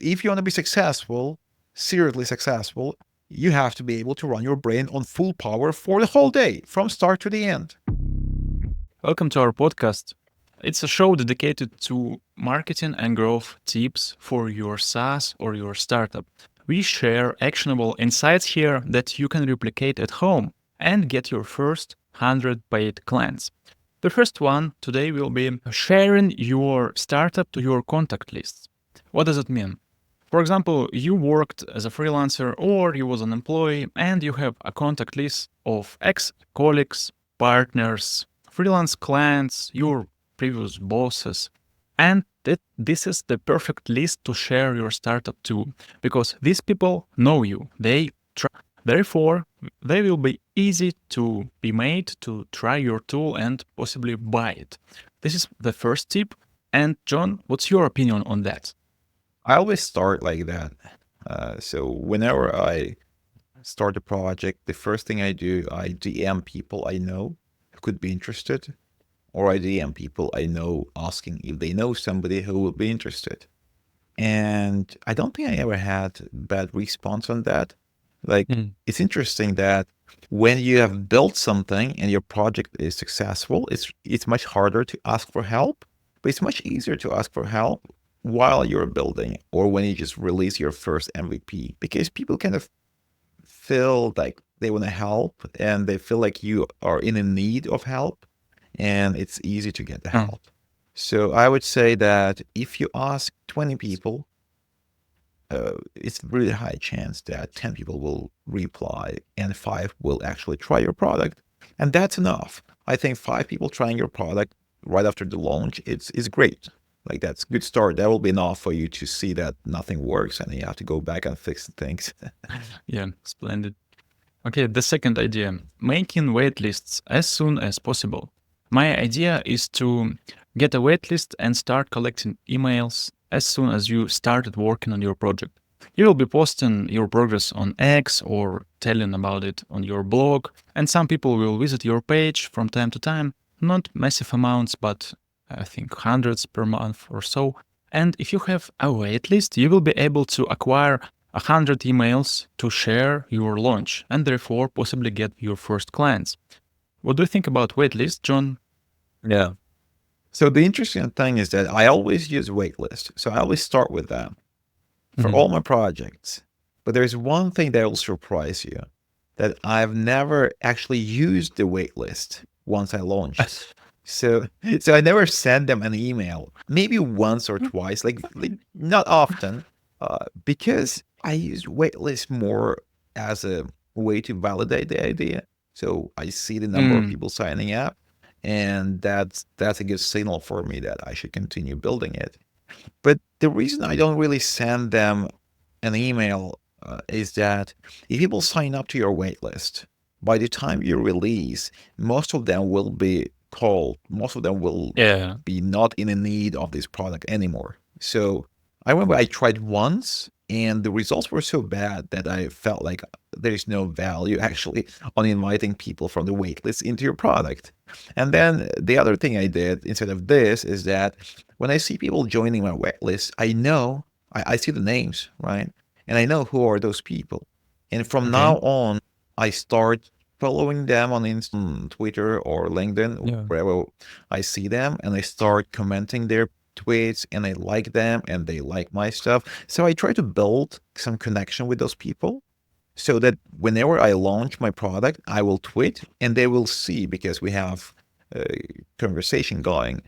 If you want to be successful, seriously successful, you have to be able to run your brain on full power for the whole day, from start to the end. Welcome to our podcast. It's a show dedicated to marketing and growth tips for your SaaS or your startup. We share actionable insights here that you can replicate at home and get your first 100 paid clients. The first one today will be sharing your startup to your contact lists. What does it mean? For example, you worked as a freelancer or you was an employee and you have a contact list of ex-colleagues, partners, freelance clients, your previous bosses. And this is the perfect list to share your startup to because these people know you. Therefore, they will be easy to be made to try your tool and possibly buy it. This is the first tip. And John, what's your opinion on that? I always start like that. So whenever I start a project, the first thing I do, I DM people I know who could be interested, or I DM people I know asking if they know somebody who would be interested. And I don't think I ever had bad response on that. Like, it's interesting that when you have built something and your project is successful, it's much harder to ask for help, but it's much easier to ask for help while you're building or when you just release your first MVP, because people kind of feel like they want to help and they feel like you are in a need of help, and it's easy to get the help. So I would say that if you ask 20 people, it's really high chance that 10 people will reply and 5 will actually try your product. And that's enough. I think 5 people trying your product right after the launch is great. Like, that's a good start. That will be enough for you to see that nothing works and you have to go back and fix things. Yeah, splendid. Okay, the second idea, making wait lists as soon as possible. My idea is to get a wait list and start collecting emails as soon as you started working on your project. You will be posting your progress on X or telling about it on your blog, and some people will visit your page from time to time, not massive amounts, but I think hundreds per month or so. And if you have a wait list, you will be able to acquire 100 emails to share your launch and therefore possibly get your first clients. What do you think about waitlist, John? Yeah. So the interesting thing is that I always use waitlist. So I always start with that for all my projects. But there's one thing that will surprise you, that I've never actually used the waitlist once I launched. So I never send them an email, maybe once or twice, like not often, because I use waitlist more as a way to validate the idea. So I see the number of people signing up, and that's a good signal for me that I should continue building it. But the reason I don't really send them an email is that if people sign up to your waitlist, by the time you release, most of them will be cold. Most of them will Yeah. be not in a need of this product anymore. So I remember I tried once and the results were so bad that I felt like there is no value actually on inviting people from the waitlist into your product. And then the other thing I did instead of this is that when I see people joining my waitlist, I know, I see the names, right? And I know who are those people. And from Okay. now on, I start following them on Instagram, Twitter, or LinkedIn, Yeah. wherever I see them, and I start commenting their tweets, and I like them, and they like my stuff. So I try to build some connection with those people, so that whenever I launch my product, I will tweet, and they will see because we have a conversation going.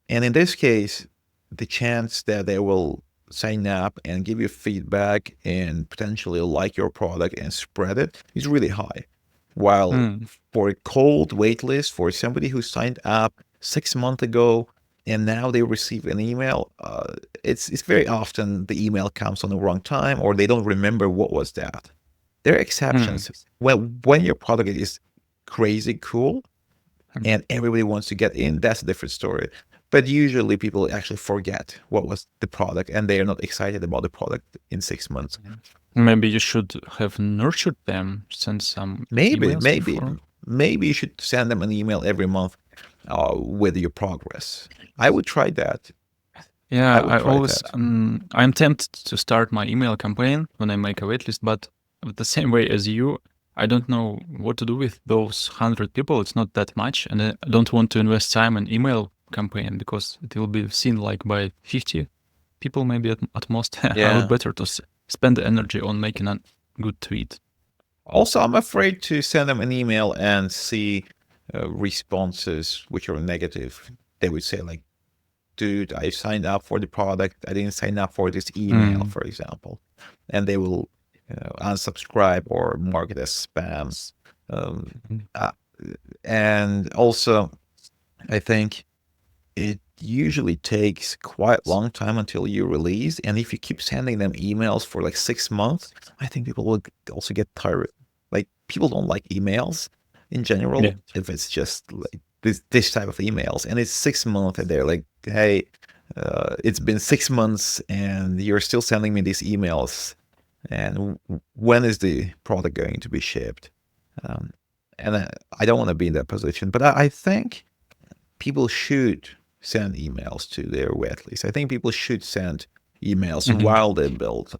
And in this case, the chance that they will sign up and give you feedback and potentially like your product and spread it is really high. While for a cold waitlist, for somebody who signed up 6 months ago and now they receive an email, it's very often the email comes on the wrong time or they don't remember what was that. There are exceptions. When your product is crazy cool and everybody wants to get in, that's a different story. But usually people actually forget what was the product and they are not excited about the product in 6 months. Maybe you should have nurtured them, send some Maybe, emails maybe, before. maybe you should send them an email every month with your progress. I would try that. Yeah, I would I try always that. I'm tempted to start my email campaign when I make a waitlist, but the same way as you, I don't know what to do with those 100 people. It's not that much, and I don't want to invest time in email campaign because it will be seen like by 50 people maybe at most. I would Yeah. better to spend the energy on making a good tweet. Also, I'm afraid to send them an email and see responses which are negative. They would say like, dude, I signed up for the product. I didn't sign up for this email, Mm. for example. And they will unsubscribe or mark it as spam. Um, Mhm. uh, and also, I think it usually takes quite a long time until you release. And if you keep sending them emails for like 6 months, I think people will also get tired. Like people don't like emails in Yeah. general if it's just like this type of emails. And it's 6 months and they're like, hey, it's been 6 months and you're still sending me these emails. And when is the product going to be shipped? Um, and I don't want to be in that position, but I think people should send emails to their wet list. I think people should send emails Mhm. while they build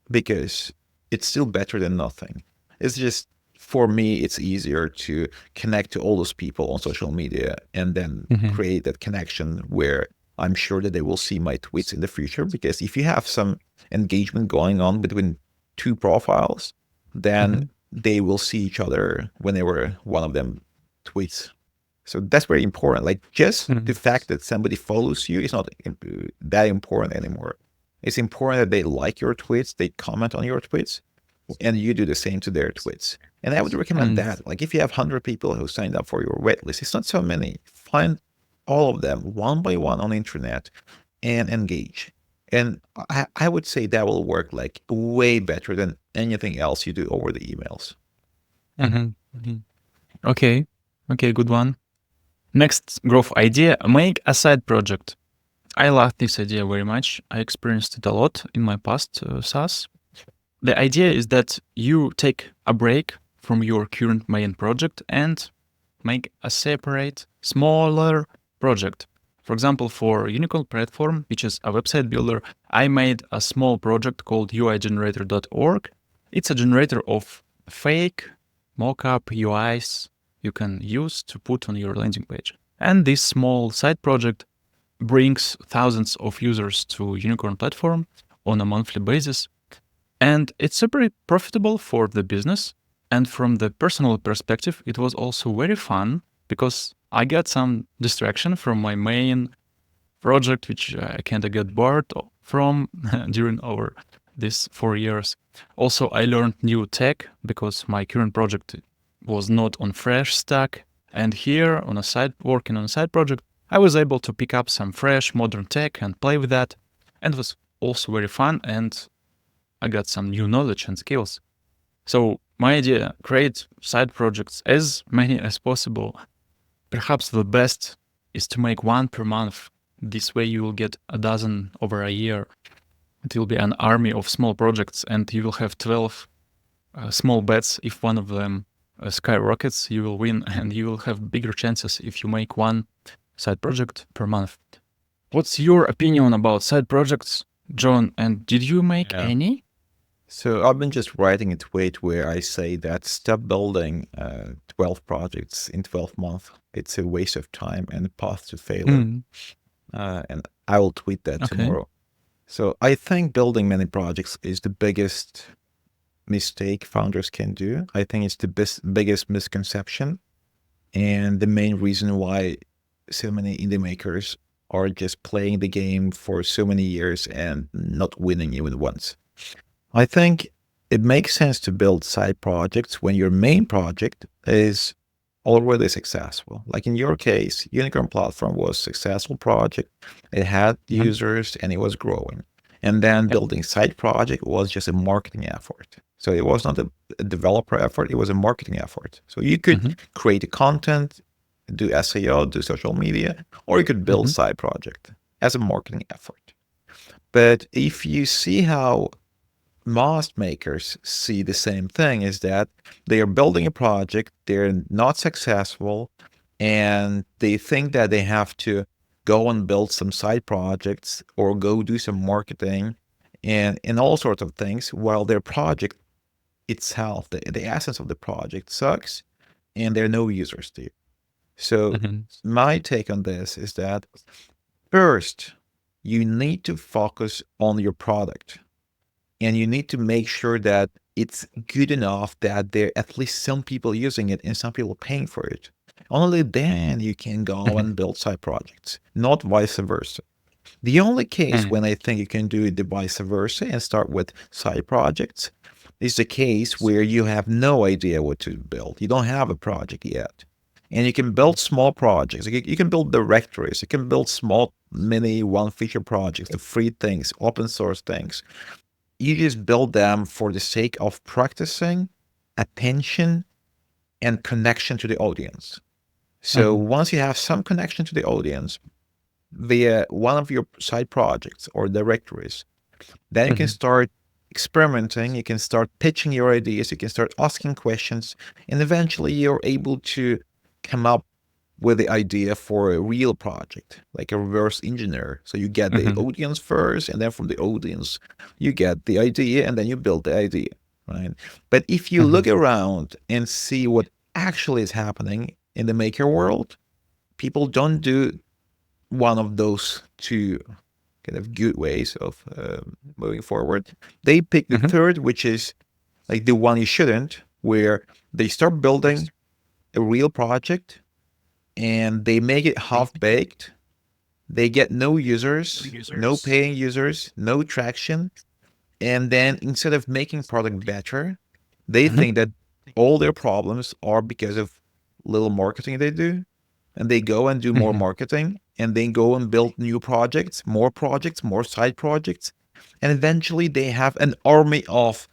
because it's still better than nothing. It's just for me, it's easier to connect to all those people on social media and then Mhm. create that connection where I'm sure that they will see my tweets in the future. Because if you have some engagement going on between two profiles, then Mhm. they will see each other whenever one of them tweets. So that's very important. Like just the Mhm. fact that somebody follows you is not that important anymore. It's important that they like your tweets, they comment on your tweets, and you do the same to their tweets. And I would recommend Mm. that. Like if you have 100 people who signed up for your wait list, it's not so many. Find all of them one by one on the internet and engage. And I would say that will work like way better than anything else you do over the emails. Mhm. Mhm. Okay. Okay, good one. Next growth idea, make a side project. I love this idea very much. I experienced it a lot in my past SaaS. The idea is that you take a break from your current main project and make a separate, smaller project. For example, for Unicorn Platform, which is a website builder, I made a small project called uigenerator.org. It's a generator of fake mockup UIs you can use to put on your landing page. And this small side project brings thousands of users to Unicorn Platform on a monthly basis. And it's super profitable for the business. And from the personal perspective, it was also very fun because I got some distraction from my main project, which I kind of got bored from during our this 4 years. Also, I learned new tech because my current project was not on fresh stack. And here, on a side working on a side project, I was able to pick up some fresh modern tech and play with that. And it was also very fun. And I got some new knowledge and skills. So my idea, create side projects as many as possible. Perhaps the best is to make one per month. This way you will get a dozen over a year. It will be an army of small projects and you will have 12 small bets. If one of them skyrockets, you will win and you will have bigger chances if you make one side project per month. What's your opinion about side projects, John? And did you make Yeah. any? So I've been just writing a tweet where I say that stop building 12 projects in 12 months. It's a waste of time and a path to failure. Mm, And I will tweet that okay. tomorrow. So I think building many projects is the biggest mistake founders can do. I think it's the biggest misconception and the main reason why so many indie makers are just playing the game for so many years and not winning even once. I think it makes sense to build side projects when your main project is already successful. Like in your case, Unicorn Platform was a successful project. It had Mhm. users and it was growing. And then Yep. building side project was just a marketing effort. So it was not a developer effort, it was a marketing effort. So you could Mhm. create the content, do SEO, do social media, or you could build Mhm. side project as a marketing effort. But if you see how most makers see the same thing is that they are building a project, they're not successful, and they think that they have to go and build some side projects or go do some marketing and all sorts of things while their project itself, the essence of the project sucks and there are no users to it. So Mhm. my take on this is that first, you need to focus on your product and you need to make sure that it's good enough that there are at least some people using it and some people paying for it. Only then you can go Mhm. and build side projects, not vice versa. The only case Mhm. when I think you can do it the vice versa and start with side projects is the case where you have no idea what to build. You don't have a project yet. And you can build small projects. You can build directories. You can build small mini one feature projects, the free things, open source things. You just build them for the sake of practicing, attention, and connection to the audience. So Mhm. once you have some connection to the audience via one of your side projects or directories, then you can Mhm. start experimenting, you can start pitching your ideas, you can start asking questions, and eventually you're able to come up with the idea for a real project, like a reverse engineer. So you get the Mhm. audience first, and then from the audience, you get the idea, and then you build the idea, right? But if you look Mhm. around and see what actually is happening in the maker world, people don't do one of those two kind of good ways of moving forward. They pick the Mhm. third, which is like the one you shouldn't, where they start building a real project and they make it half baked. They get no users, no paying users, no traction. And then instead of making product better, they Mhm. think that all their problems are because of little marketing they do. And they go and do more Mhm. marketing and then go and build new projects, more side projects. And eventually they have an army of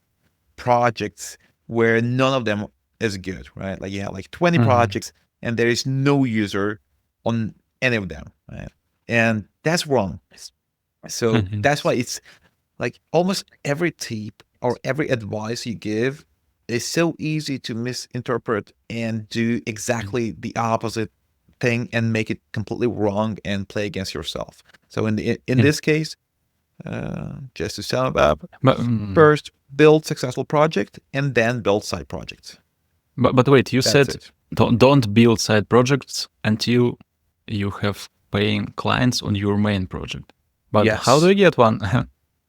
projects where none of them is good, right? Like you have like 20 Mhm. projects and there is no user on any of them, right? And that's wrong. So Mhm. that's why it's like almost every tip or every advice you give is so easy to misinterpret and do exactly the opposite thing and make it completely wrong and play against yourself. So in Mhm. this case, just to sum it up, But, first build successful project and then build side projects. but wait, you That's said it. don't build side projects until you have paying clients on your main project. But how do Yes. I get one?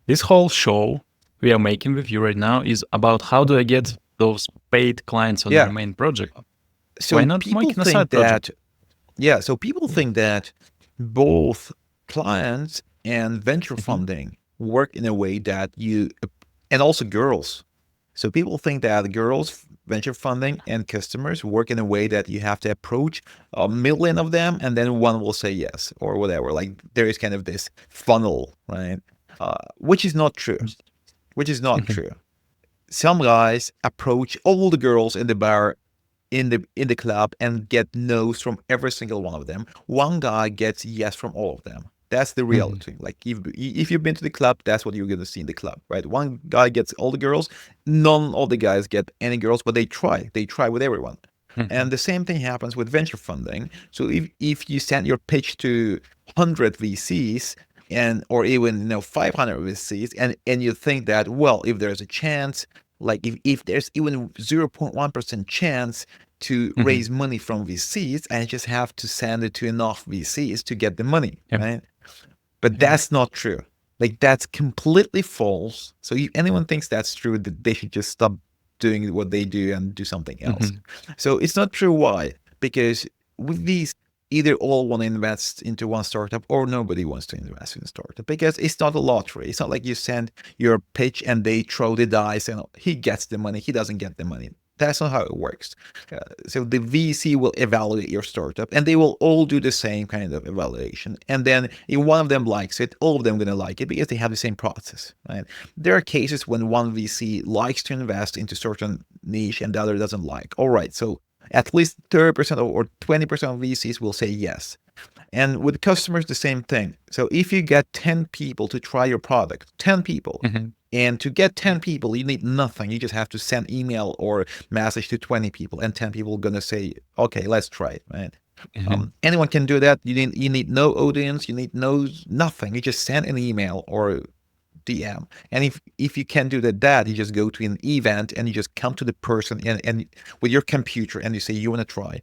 This whole show we are making with you right now is about how do I get those paid clients on my Yeah. main project. Why So not people making a think side project? that so people think that both clients and venture Mhm. funding work in a way that and also girls. So people think that girls, venture funding, and customers work in a way that you have to approach a million of them and then one will say yes or whatever. Like there is kind of this funnel, right? Which is not true. Which is not Mhm. true. Some guys approach all the girls in the bar in the club and get no's from every single one of them. One guy gets yes from all of them. That's the Mhm. reality. Like if you've been to the club, that's what you're gonna see in the club, right? One guy gets all the girls, none of the guys get any girls, but they try. They try with everyone. And Mhm. the same thing happens with venture funding. So if you send your pitch to 100 VCs and or even 500 VCs and you think that well if there's a chance like if there's even 0.1% chance to Mhm. raise money from VCs, I just have to send it to enough VCs to get the money, Yep. right? But that's not true. Like that's completely false. So if anyone thinks that's true, that they should just stop doing what they do and do something else. Mhm. So it's not true. Why? Because with these, either all want to invest into one startup or nobody wants to invest in a startup because it's not a lottery. It's not like you send your pitch and they throw the dice and he gets the money, he doesn't get the money. That's not how it works. So the VC will evaluate your startup and they will all do the same kind of evaluation. And then if one of them likes it, all of them are going to like it because they have the same process, right? There are cases when one VC likes to invest into certain niche and the other doesn't like. All right, so at least 30% or 20% of VCs will say yes. And with customers, the same thing. So if you get 10 people to try your product, 10 people, Mhm. and to get 10 people, you need nothing. You just have to send email or message to 20 people, and 10 people are going to say, okay, let's try it, right? Mhm. Anyone can do that. You need no audience. You need no nothing. You just send an email or DM. And if you can do that, you just go to an event and you just come to the person and with your computer and you say you want to try.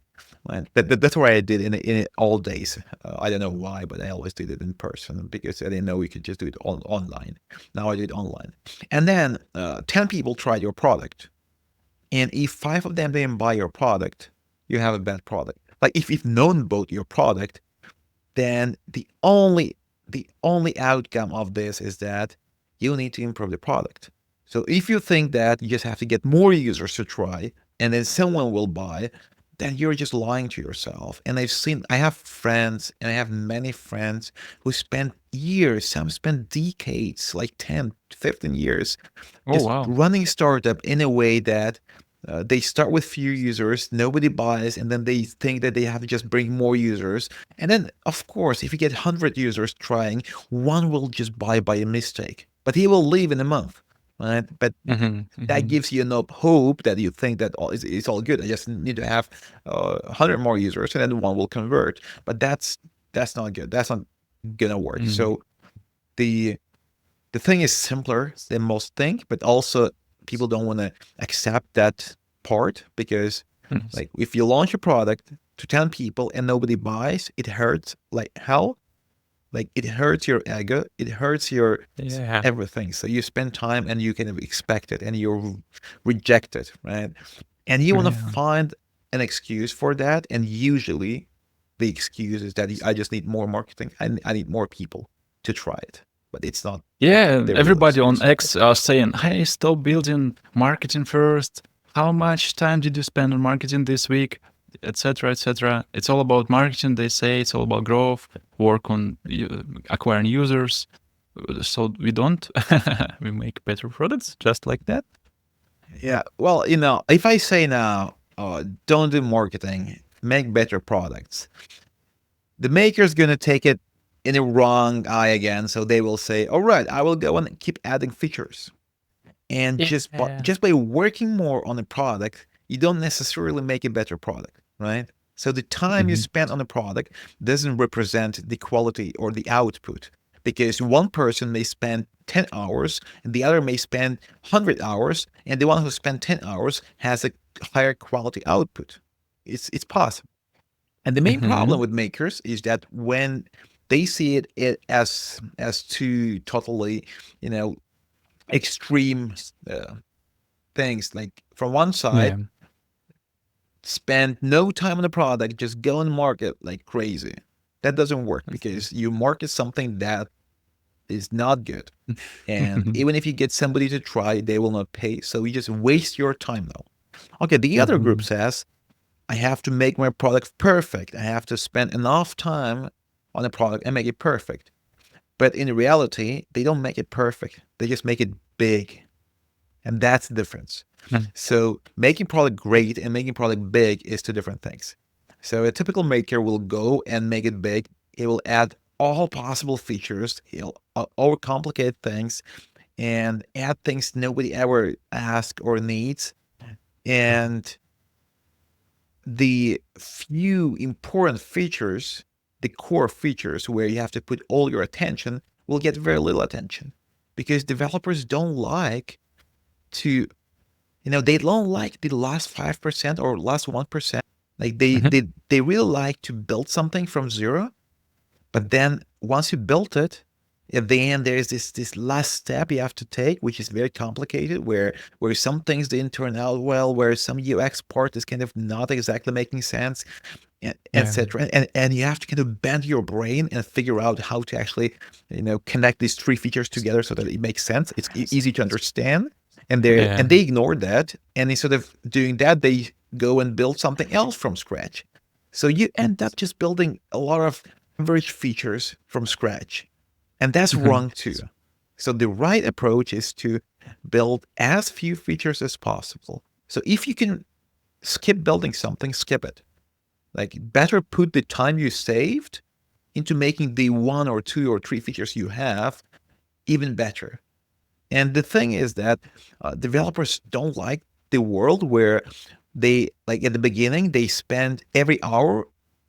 And that's what I did in all days. I don't know why, but I always did it in person because I didn't know you could just do it online. Now I do it online. And then 10 people tried your product. And if 5 of them didn't buy your product, you have a bad product. Like if no one bought your product, then the only outcome of this is that you need to improve the product. So if you think that you just have to get more users to try and then someone will buy, then you're just lying to yourself. And I have friends, and I have many friends who spend years, some spend decades, like 10, 15 years, Oh, just wow. running startup in a way that they start with few users, nobody buys, and then they think that they have to just bring more users. And then, of course, if you get 100 users trying, one will just buy by a mistake, but he will leave in a month, right? But Mhm, that mhm, gives you enough hope that you think that it's all good. I just need to have 100 more users, and then one will convert. But that's not good. That's not gonna work. mhm. So the the thing is simpler than most think, but also people don't want to accept that part because, Yes. like, if you launch a product to 10 people and nobody buys, it hurts like hell. Like, it hurts your ego, it hurts your Yeah. everything. So you spend time and you kind of expect it and you're rejected, right? And you want to Yeah. find an excuse for that. And usually the excuse is that I just need more marketing. I need more people to try it. But it's not Yeah, the real everybody on excuse. X are saying, "Hey, stop building marketing first. How much time did you spend on marketing this week?" Etc. Etc. It's all about marketing. They say it's all about growth, work on acquiring users. So we don't. We make better products just like that. Yeah. Well, if I say now, don't do marketing, make better products, the maker's going to take it in a wrong eye again. So they will say, all right, I will go and keep adding features. And Yeah. just by working more on a product, you don't necessarily make a better product, right? So the time you Mhm. spend on a product doesn't represent the quality or the output, because one person may spend 10 hours and the other may spend 100 hours, and the one who spent 10 hours has a higher quality output. It's possible. And the main problem Mhm. with makers is that when they see it as two totally, you know, extreme uh, things. Like, from one side, Yeah. spend no time on the product, just go and market like crazy. That doesn't work because you market something that is not good. And even if you get somebody to try, they will not pay. So you just waste your time now. Okay, the other group Mhm. says, I have to make my product perfect. I have to spend enough time on the product and make it perfect. But in reality, they don't make it perfect. They just make it big. And that's the difference. Mhm. So making product great and making product big is two different things. So a typical maker will go and make it big. It will add all possible features. He'll overcomplicate things and add things nobody ever asks or needs. And the few important features, the core features where you have to put all your attention, will get very little attention because developers don't like to, they don't like the last 5% or last 1%. Like, they Mhm. they they really like to build something from zero, but then once you built it, at the end there's this last step you have to take, which is very complicated, where some things didn't turn out well, where some UX part is kind of not exactly making sense, Yeah. etc. And you have to kind of bend your brain and figure out how to actually, connect these three features together so that it makes sense. It's easy to understand, and Yeah. they ignore that, and instead of doing that, they go and build something else from scratch. So you end up just building a lot of average features from scratch, and that's Mhm. wrong too. So the right approach is to build as few features as possible. So if you can skip building something, skip it. Like, better put the time you saved into making the one or two or three features you have even better. And the thing is that developers don't like the world where they, like, at the beginning, they spend every hour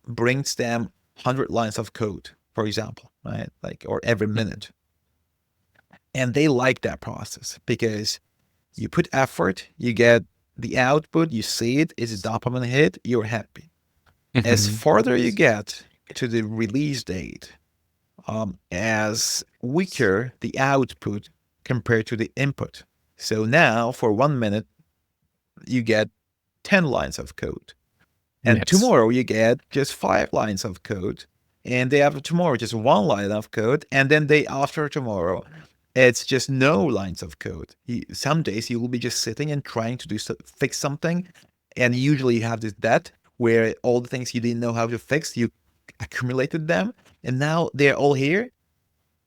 brings them 100 lines of code, for example, right? Like, or every minute. And they like that process because you put effort, you get the output, you see it, it's a dopamine hit, you're happy. As farther you get to the release date, as weaker the output compared to the input. So now for 1 minute, you get 10 lines of code. And Yes. tomorrow you get just 5 lines of code. And day after tomorrow, just 1 line of code. And then day after tomorrow, it's just no lines of code. Some days you will be just sitting and trying to fix something. And usually you have this debt where all the things you didn't know how to fix, you accumulated them. And now they're all here.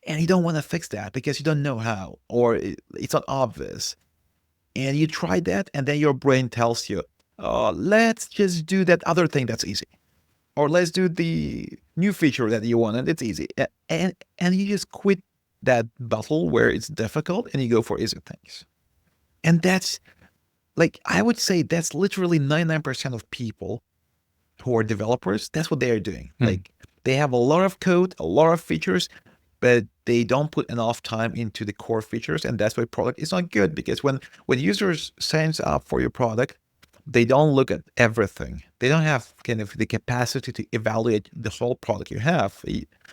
And you don't want to fix that because you don't know how, or it's not obvious. And you try that, and then your brain tells you, oh, let's just do that other thing that's easy. Or let's do the new feature that you want, and it's easy. And you just quit that battle where it's difficult, and you go for easy things. And that's, like, I would say that's literally 99% of people who are developers. That's what they are doing. Like, they have a lot of code, a lot of features, but they don't put enough time into the core features, and that's why product is not good. Because when users signs up for your product, they don't look at everything. They don't have kind of the capacity to evaluate the whole product you have,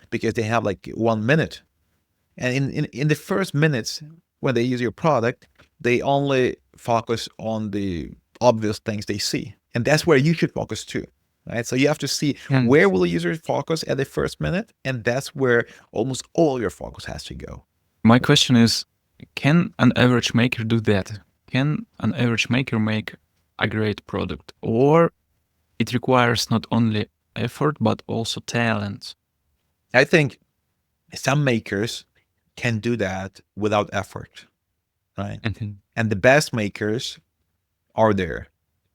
because they have like 1 minute. And in the first minutes when they use your product, they only focus on the obvious things they see. And that's where you should focus too. Right? So you have to see where will the user focus at the first minute, and that's where almost all your focus has to go. My question is, can an average maker do that? Can an average maker make a great product? Or it requires not only effort, but also talent? I think some makers can do that without effort, right? And the best makers are there.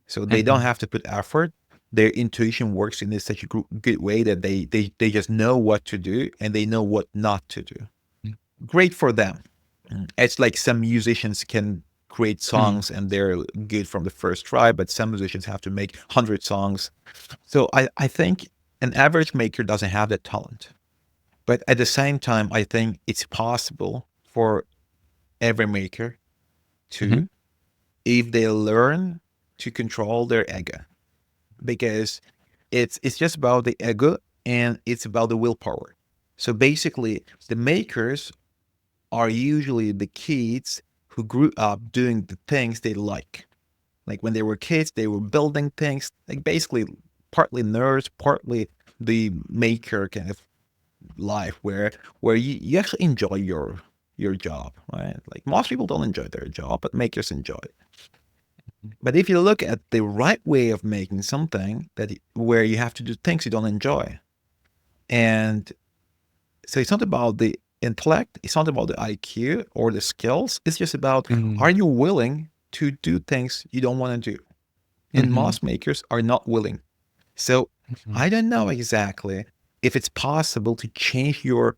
So they don't have to put effort. Their intuition works in such a good way that they just know what to do, and they know what not to do. Great for them. It's like some musicians can create songs and they're good from the first try, but some musicians have to make 100 songs. So I think an average maker doesn't have that talent. But at the same time, I think it's possible for every maker to, if they learn to control their ego. Because it's just about the ego, and it's about the willpower. So basically, the makers are usually the kids who grew up doing the things they like. Like when they were kids, they were building things, like basically partly nerds, partly the maker kind of life where you actually enjoy your job, right? Like most people don't enjoy their job, but makers enjoy it. But if you look at the right way of making something where you have to do things you don't enjoy, and so it's not about the intellect, it's not about the IQ or the skills, it's just about, are you willing to do things you don't want to do? And most makers are not willing. So I don't know exactly if it's possible to change your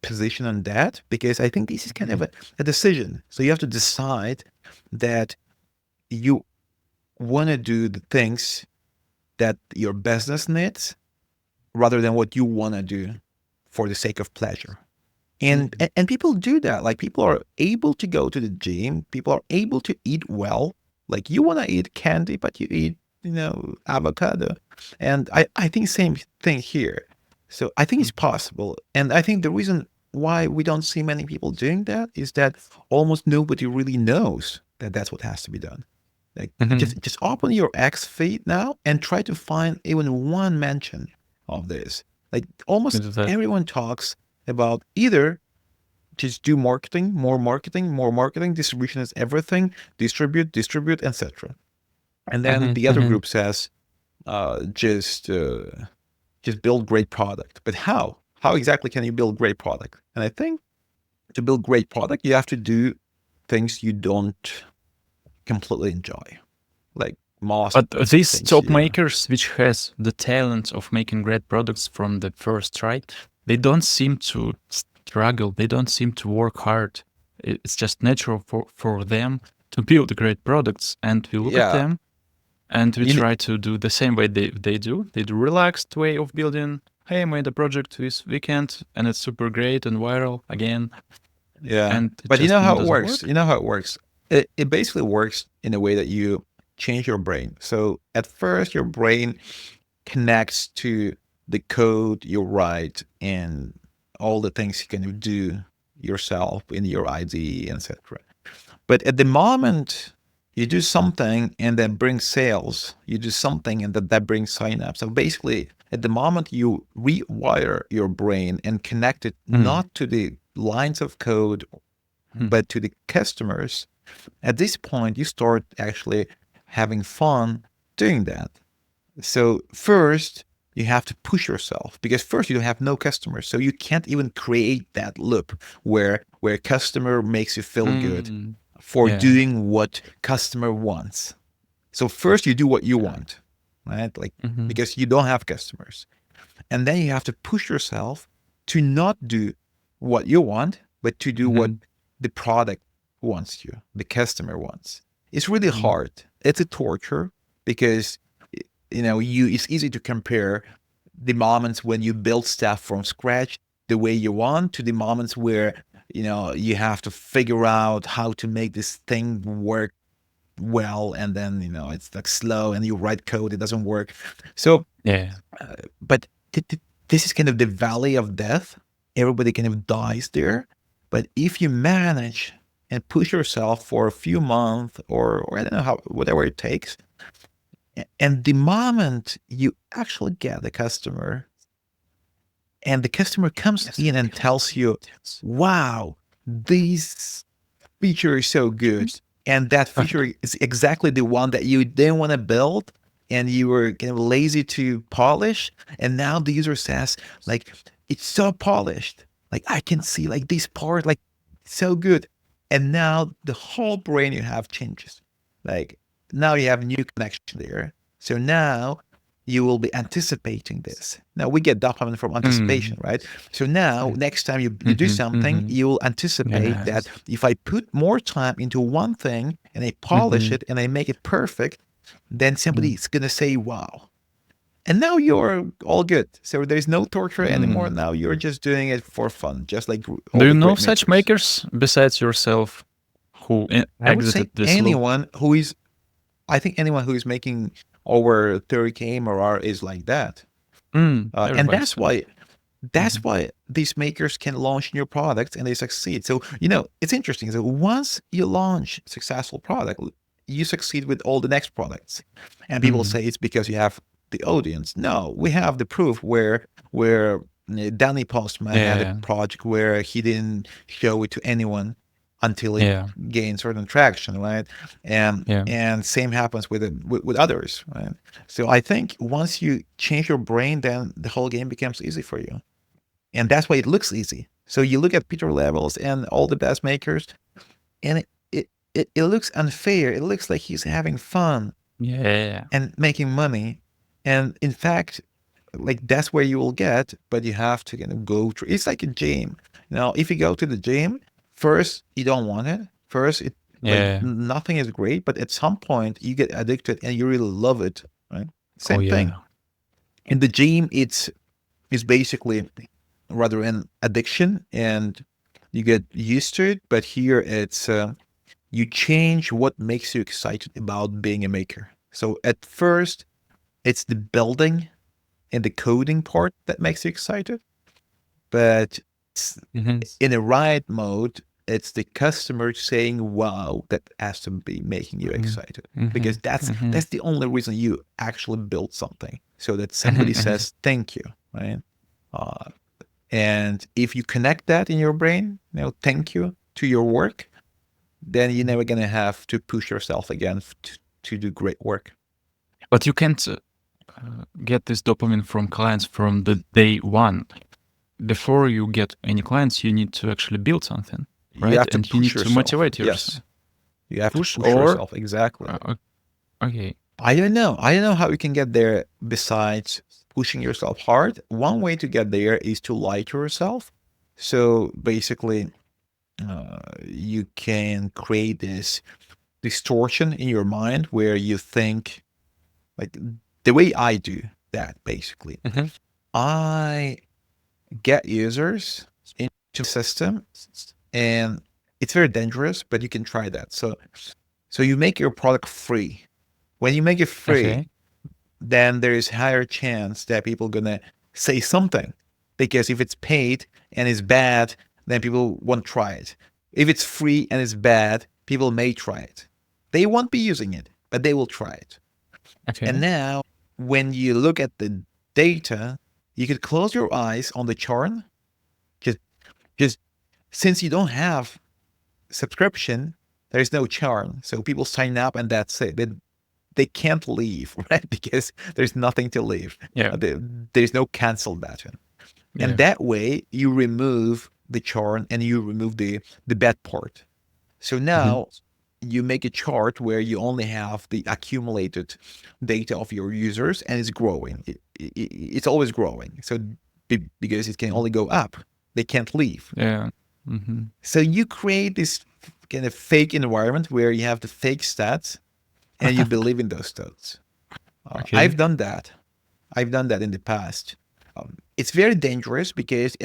position on that, because I think this is kind of a decision. So you have to decide that you want to do the things that your business needs rather than what you want to do for the sake of pleasure. And people do that. Like people are able to go to the gym. People are able to eat well. Like you want to eat candy, but you eat, avocado. And I think same thing here. So I think it's possible. And I think the reason why we don't see many people doing that is that almost nobody really knows that that's what has to be done. Like just open your X feed now and try to find even one mention of this. Like almost everyone talks about either just do marketing, more marketing, distribution is everything, distribute, etc. And then the other group says, just build great product. But how? How exactly can you build great product? And I think to build great product, you have to do things you don't completely enjoy. Like most. But these things, top makers, which has the talent of making great products from the first try, they don't seem to struggle. They don't seem to work hard. It's just natural for them to build great products. And we look at them, And we You try to do the same way they do. They do relaxed way of building. Hey, I made a project this weekend and it's super great and viral again. Yeah. And it But you just know how it doesn't works? work. You know how it works? It basically works in a way that you change your brain. So at first, your brain connects to the code you write and all the things you can do yourself in your IDE, etc. But at the moment you do something and that brings sales, you do something and that brings signups. So basically, at the moment you rewire your brain and connect it not to the lines of code, but to the customers, at this point you start actually having fun doing that. So first you have to push yourself because first you have no customers, so you can't even create that loop where customer makes you feel good for Yeah. doing what customer wants. So first you do what you want, right? Like because you don't have customers. And then you have to push yourself to not do what you want, but to do what the product wants you, the customer wants. It's really hard. It's a torture because it's easy to compare the moments when you build stuff from scratch the way you want to the moments where you have to figure out how to make this thing work well, and then it's like slow and you write code, it doesn't work. So Yeah. but this is kind of the valley of death. Everybody kind of dies there. But if you manage and push yourself for a few months or I don't know how, whatever it takes, and the moment you actually get the customer and the customer comes in and tells you, wow, this feature is so good. And that feature is exactly the one that you didn't want to build and you were kind of lazy to polish. And now the user says, like, it's so polished. Like I can see like this part, like so good. And now the whole brain you have changes. Like now you have a new connection there. So now you will be anticipating this. Now we get dopamine from anticipation, right? So now next time you do something, you will anticipate that if I put more time into one thing and I polish it and I make it perfect, then somebody's gonna say, wow. And now you're all good. So there's no torture anymore. Now you're just doing it for fun, just like all Do you the know great such makers. makers besides yourself who I would say exited this loop? I think anyone who is making over 30K MRR is like that. And Everybody's that's why these makers can launch new products and they succeed. So, it's interesting. So once you launch a successful product, you succeed with all the next products. And people say it's because you have the audience. No, we have the proof where Danny Postman had a Yeah. project where he didn't show it to anyone until it Yeah. gained certain traction, right? And Yeah. and same happens with others, right? So I think once you change your brain, then the whole game becomes easy for you. And that's why it looks easy. So you look at Peter Levels and all the best makers, and it looks unfair. It looks like he's having fun Yeah. and making money. And in fact, like that's where you will get, but you have to kind of go through. It's like a gym. If you go to the gym, first you don't want it. First, it like Yeah. nothing is great, but at some point you get addicted and you really love it, right? Oh Same thing. yeah. In the gym, it's basically rather an addiction and you get used to it. But here it's you change what makes you excited about being a maker. So at first, it's the building and the coding part that makes you excited. But in a right mode, it's the customer saying wow that has to be making you excited because that's the only reason you actually build something, so that somebody says thank you, right? uh, and if you connect that in your brain, thank you to your work, then you're never gonna have to push yourself again to do great work. But you can't get this dopamine from clients from the day one. Before you get any clients, you need to actually build something, You right? have to And you push need to yourself. motivate yourself. Yes, you have to Push push or yourself, exactly. okay. I don't know how you can get there besides pushing yourself hard. One way to get there is to lie to yourself. So basically, you can create this distortion in your mind where you think Like the way I do that, basically, Mm-hmm. I get users into the system, and it's very dangerous, but you can try that. So you make your product free. When you make it free, Okay. then there is higher chance that people gonna say something, because if it's paid and it's bad, then people won't try it. If it's free and it's bad, people may try it. They won't be using it, but they will try it. And Okay. now, when you look at the data, you could close your eyes on the chart. Just, just since you don't have subscription, there is no churn. So people sign up and that's it. They can't leave, right? Because there's nothing to leave. Yeah. There's no cancel button. And Yeah. that way you remove the churn and you remove the bad part. So Mm-hmm. now you make a chart where you only have the accumulated data of your users, and it's growing. It's always growing. So because it can only go up, they can't leave. Yeah. Mm-hmm. So you create this kind of fake environment where you have the fake stats and you believe in those stats. Okay. I've done that. I've done that in the past. It's very dangerous because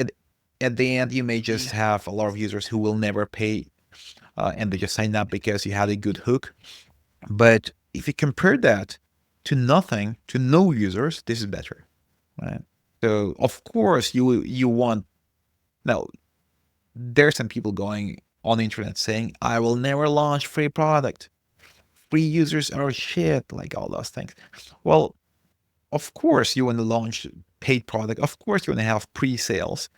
at the end you may just have a lot of users who will never pay, and they just sign up because you had a good hook. But if you compare that to nothing, to no users, this is better, right? So of course you want now. There's some people going on the internet saying, "I will never launch free product. Free users are shit," like all those things. Well, of course you want to launch paid product. Of course you want to have pre-sales,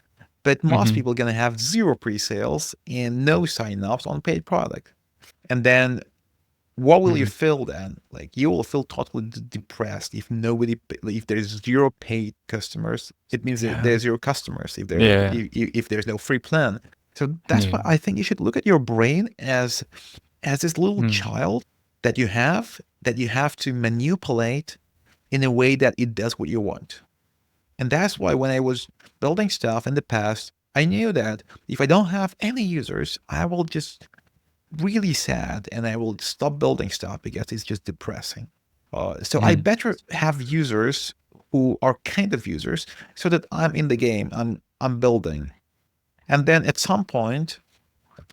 but most Mm-hmm. people are going to have zero pre-sales and no sign-ups on paid product. And then what will you Mm-hmm. feel then? Like you will feel totally depressed if if there's zero paid customers. It means that Yeah. there's zero customers Yeah. if there's no free plan. So that's Yeah. why I think you should look at your brain as this little Mm. child that you have to manipulate in a way that it does what you want. And that's why when I was building stuff in the past, I knew that if I don't have any users, I will just really sad and I will stop building stuff because it's just depressing. So I Mm-hmm. better have users who are kind of users so that I'm in the game, I'm building. And then at some point,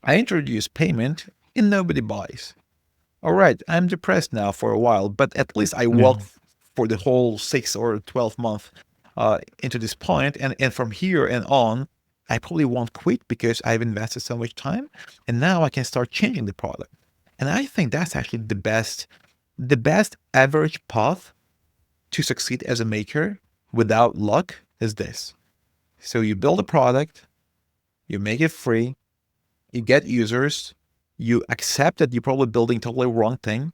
I introduce payment and nobody buys. All right, I'm depressed now for a while, but at least I Yeah. walked for the whole 6 or 12 month into this point, and from here and on, I probably won't quit because I've invested so much time, and now I can start changing the product. And I think that's actually the best average path to succeed as a maker without luck is this. So you build a product, you make it free, you get users, you accept that you're probably building totally wrong thing.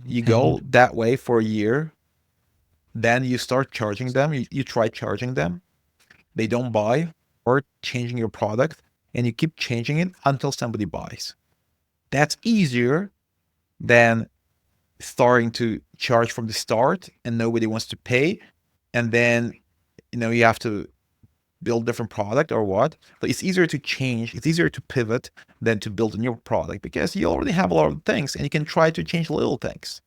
You Mm-hmm. go that way for a year, then you start charging them. You try charging them, they don't buy, or changing your product, and you keep changing it until somebody buys. That's easier than starting to charge from the start and nobody wants to pay, and then you have to build different product or what. But it's easier to change, it's easier to pivot than to build a new product because you already have a lot of things and you can try to change little things.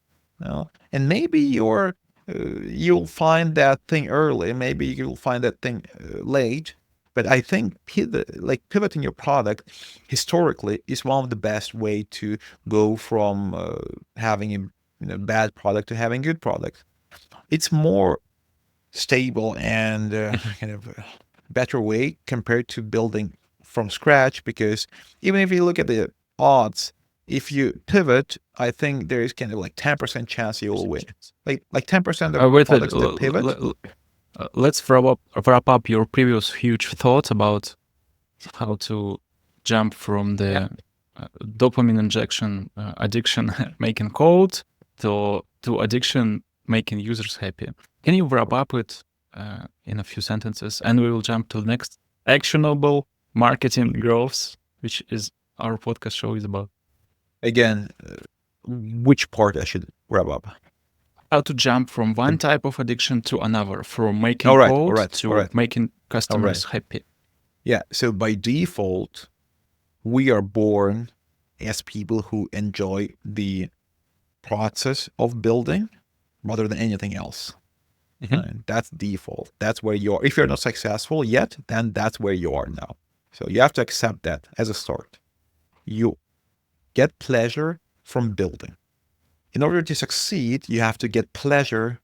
And maybe you'll find that thing early, maybe you'll find that thing late. But I think pivoting your product historically is one of the best way to go from having a bad product to having good product. It's more stable and kind of better way compared to building from scratch, because even if you look at the odds, if you pivot, I think there is kind of like 10% chance you will win. Like 10% of Wait. products that pivot. Let's wrap up your previous huge thoughts about how to jump from Yeah. the dopamine injection addiction making code to addiction making users happy. Can you wrap up it in a few sentences, and we will jump to the next actionable marketing growth, which is our podcast show is about. Again, which part I should wrap up? How to jump from one The, type of addiction to another, from all making right, all code right, all to right, making all right. customers happy. Yeah. So by default, we are born as people who enjoy the process of building. rather than anything else. Mhm. And that's default. That's where you are. If you're not successful yet, then that's where you are now. So you have to accept that as a start. You get pleasure from building. In order to succeed, you have to get pleasure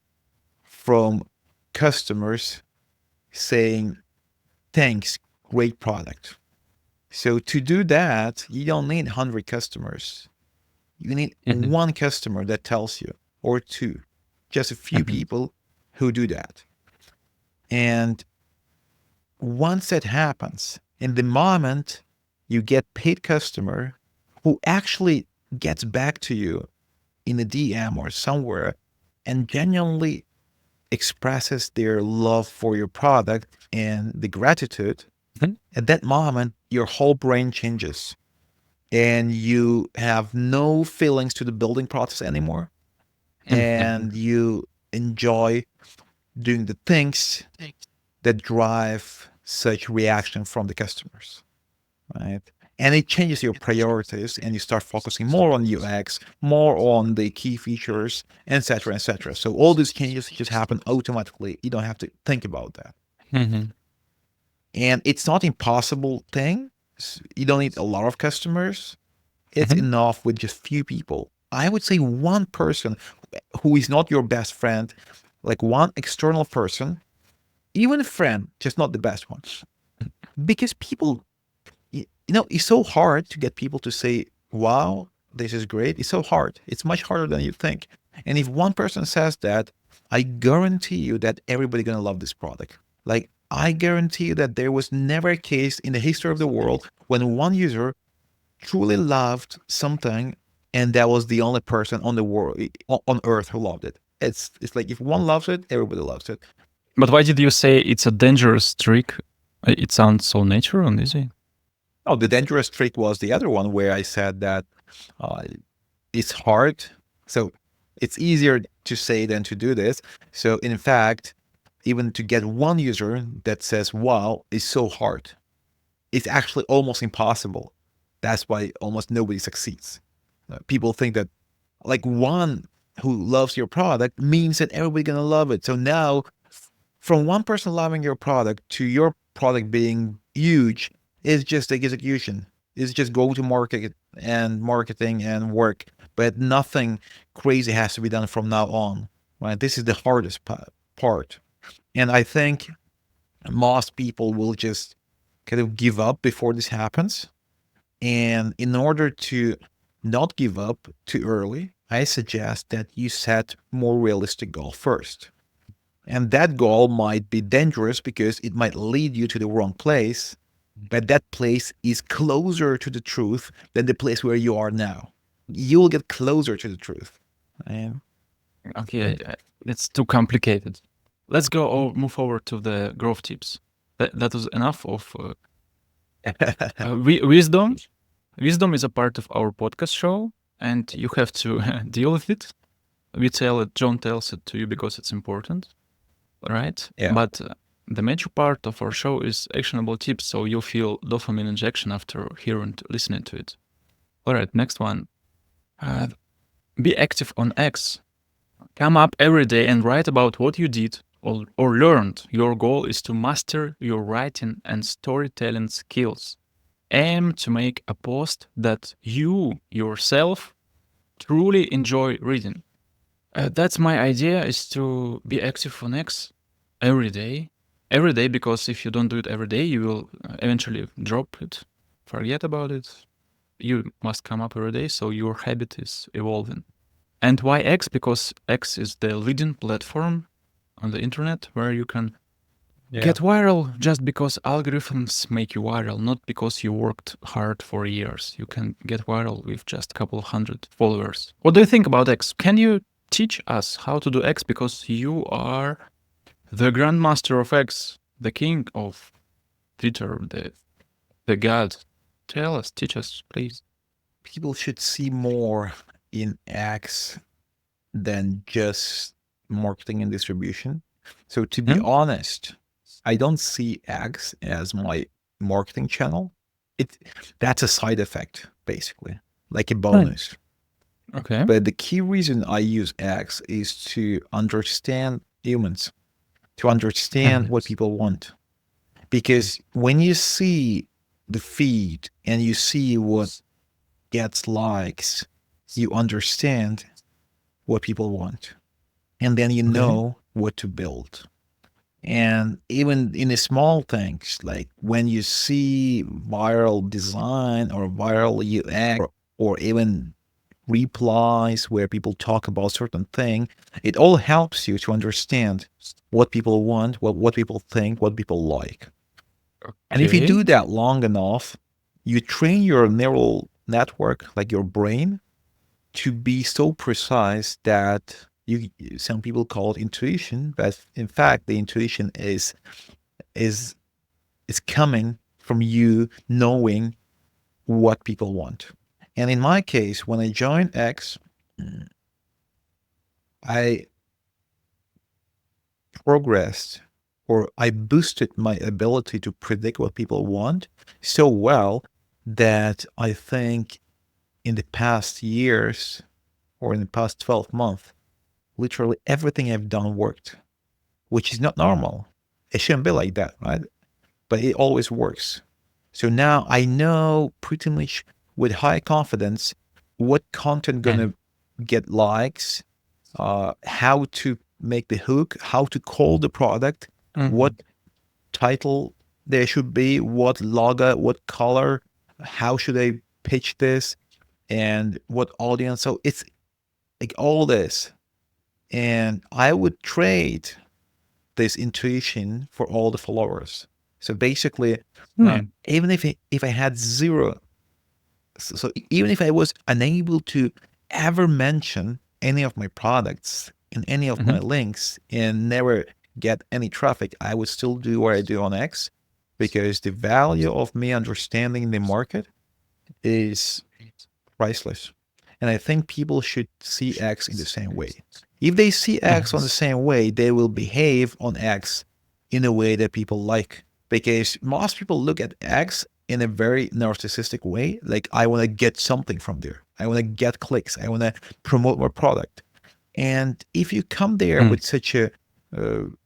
from customers saying, thanks, great product. So to do that, you don't need 100 customers. You need Mhm. one customer that tells you, or two, just a few Mhm. people who do that. And once that happens, in the moment you get paid customer who actually gets back to you in a DM or somewhere and genuinely expresses their love for your product and the gratitude, Mhm. at that moment, your whole brain changes and you have no feelings to the building process anymore. Mhm. And you enjoy doing the things that drive such reaction from the customers, right? And it changes your priorities and you start focusing more on UX, more on the key features, etc., etc. So all these changes just happen automatically. You don't have to think about that. Mhm. And it's not impossible thing. You don't need a lot of customers. It's Mhm. enough with just few people. I would say one person who is not your best friend, like one external person, even a friend, just not the best one. Because people, it's so hard to get people to say, wow, this is great. It's so hard. It's much harder than you think. And if one person says that, I guarantee you that everybody's going to love this product. Like, I guarantee you that there was never a case in the history of the world when one user truly loved something and that was the only person on the world, on earth, who loved it. It's like if one loves it, everybody loves it. But why did you say it's a dangerous trick? It sounds so natural and easy. Oh, the dangerous trick was the other one where I said that uh, it's hard. So it's easier to say than to do this. So in fact, even to get one user that says wow is so hard. It's actually almost impossible. That's why almost nobody succeeds. People think that like one who loves your product means that everybody's gonna love it. So now, from one person loving your product to your product being huge is just execution. It's just go to market and marketing and work, but nothing crazy has to be done from now on. Right? This is the hardest part, and I think most people will just kind of give up before this happens. And in order to not give up too early, I suggest that you set more realistic goal first. And that goal might be dangerous because it might lead you to the wrong place, but that place is closer to the truth than the place where you are now. You will get closer to the truth. And Okay, it's too complicated. Let's go or move forward to the growth tips. That was enough of wisdom. Wisdom is a part of our podcast show, and you have to deal with it. We tell it, John tells it to you because it's important, right? yeah, But the major part of our show is actionable tips, so you'll feel dopamine injection after listening to it. All right, next one. Uh, be active on X. Come up every day and write about what you did or learned. Your goal is to master your writing and storytelling skills. Aim to make a post that you yourself truly enjoy reading. That's my idea, is to be active on X every day. Every day, because if you don't do it every day, you will eventually drop it, forget about it. You must come up every day, so your habit is evolving. And why X? Because X is the leading platform on the internet where you can yeah. get viral just because algorithms make you viral, not because you worked hard for years. You can get viral with just a couple of hundred followers. What do you think about X? Can you teach us how to do X? Because you are the grandmaster of X, the king of Twitter, the god. Tell us, teach us, please. People should see more in X than just marketing and distribution. So to be Hmm? honest, I don't see X as my marketing channel. It That's a side effect, basically, like a Right. bonus. Okay. But the key reason I use X is to understand humans, to understand what people want. Because when you see the feed and you see what gets likes, you understand what people want. And then you Okay. know what to build. And even in the small things, like when you see viral design or viral UX or even replies where people talk about certain thing, it all helps you to understand what people want, what people think, what people like. And if you Okay. do that long enough, you train your neural network, like your brain, to be so precise that some people call it intuition, but in fact the intuition is is coming from you knowing what people want. And in my case, when I joined X, I progressed or I boosted my ability to predict what people want so well that I think in the past years or in the past 12 months, literally everything I've done worked, which is not normal. It shouldn't be like that, right? But it always works. So now I know pretty much with high confidence what content gonna get likes, how to make the hook, how to call the product, what title there should be, what logo, what color, how should I pitch this, and what audience. So it's like all this. And I would trade this intuition for all the followers. So basically, even if I had zero, so even if I was unable to ever mention any of my products in any of my links and never get any traffic, I would still do what I do on X because the value of me understanding the market is priceless. And I think people should see X in the same way. If they see X on the same way, they will behave on X in a way that people like. Because most people look at X in a very narcissistic way. Like, I want to get something from there. I want to get clicks. I want to promote my product. And if you come there with such a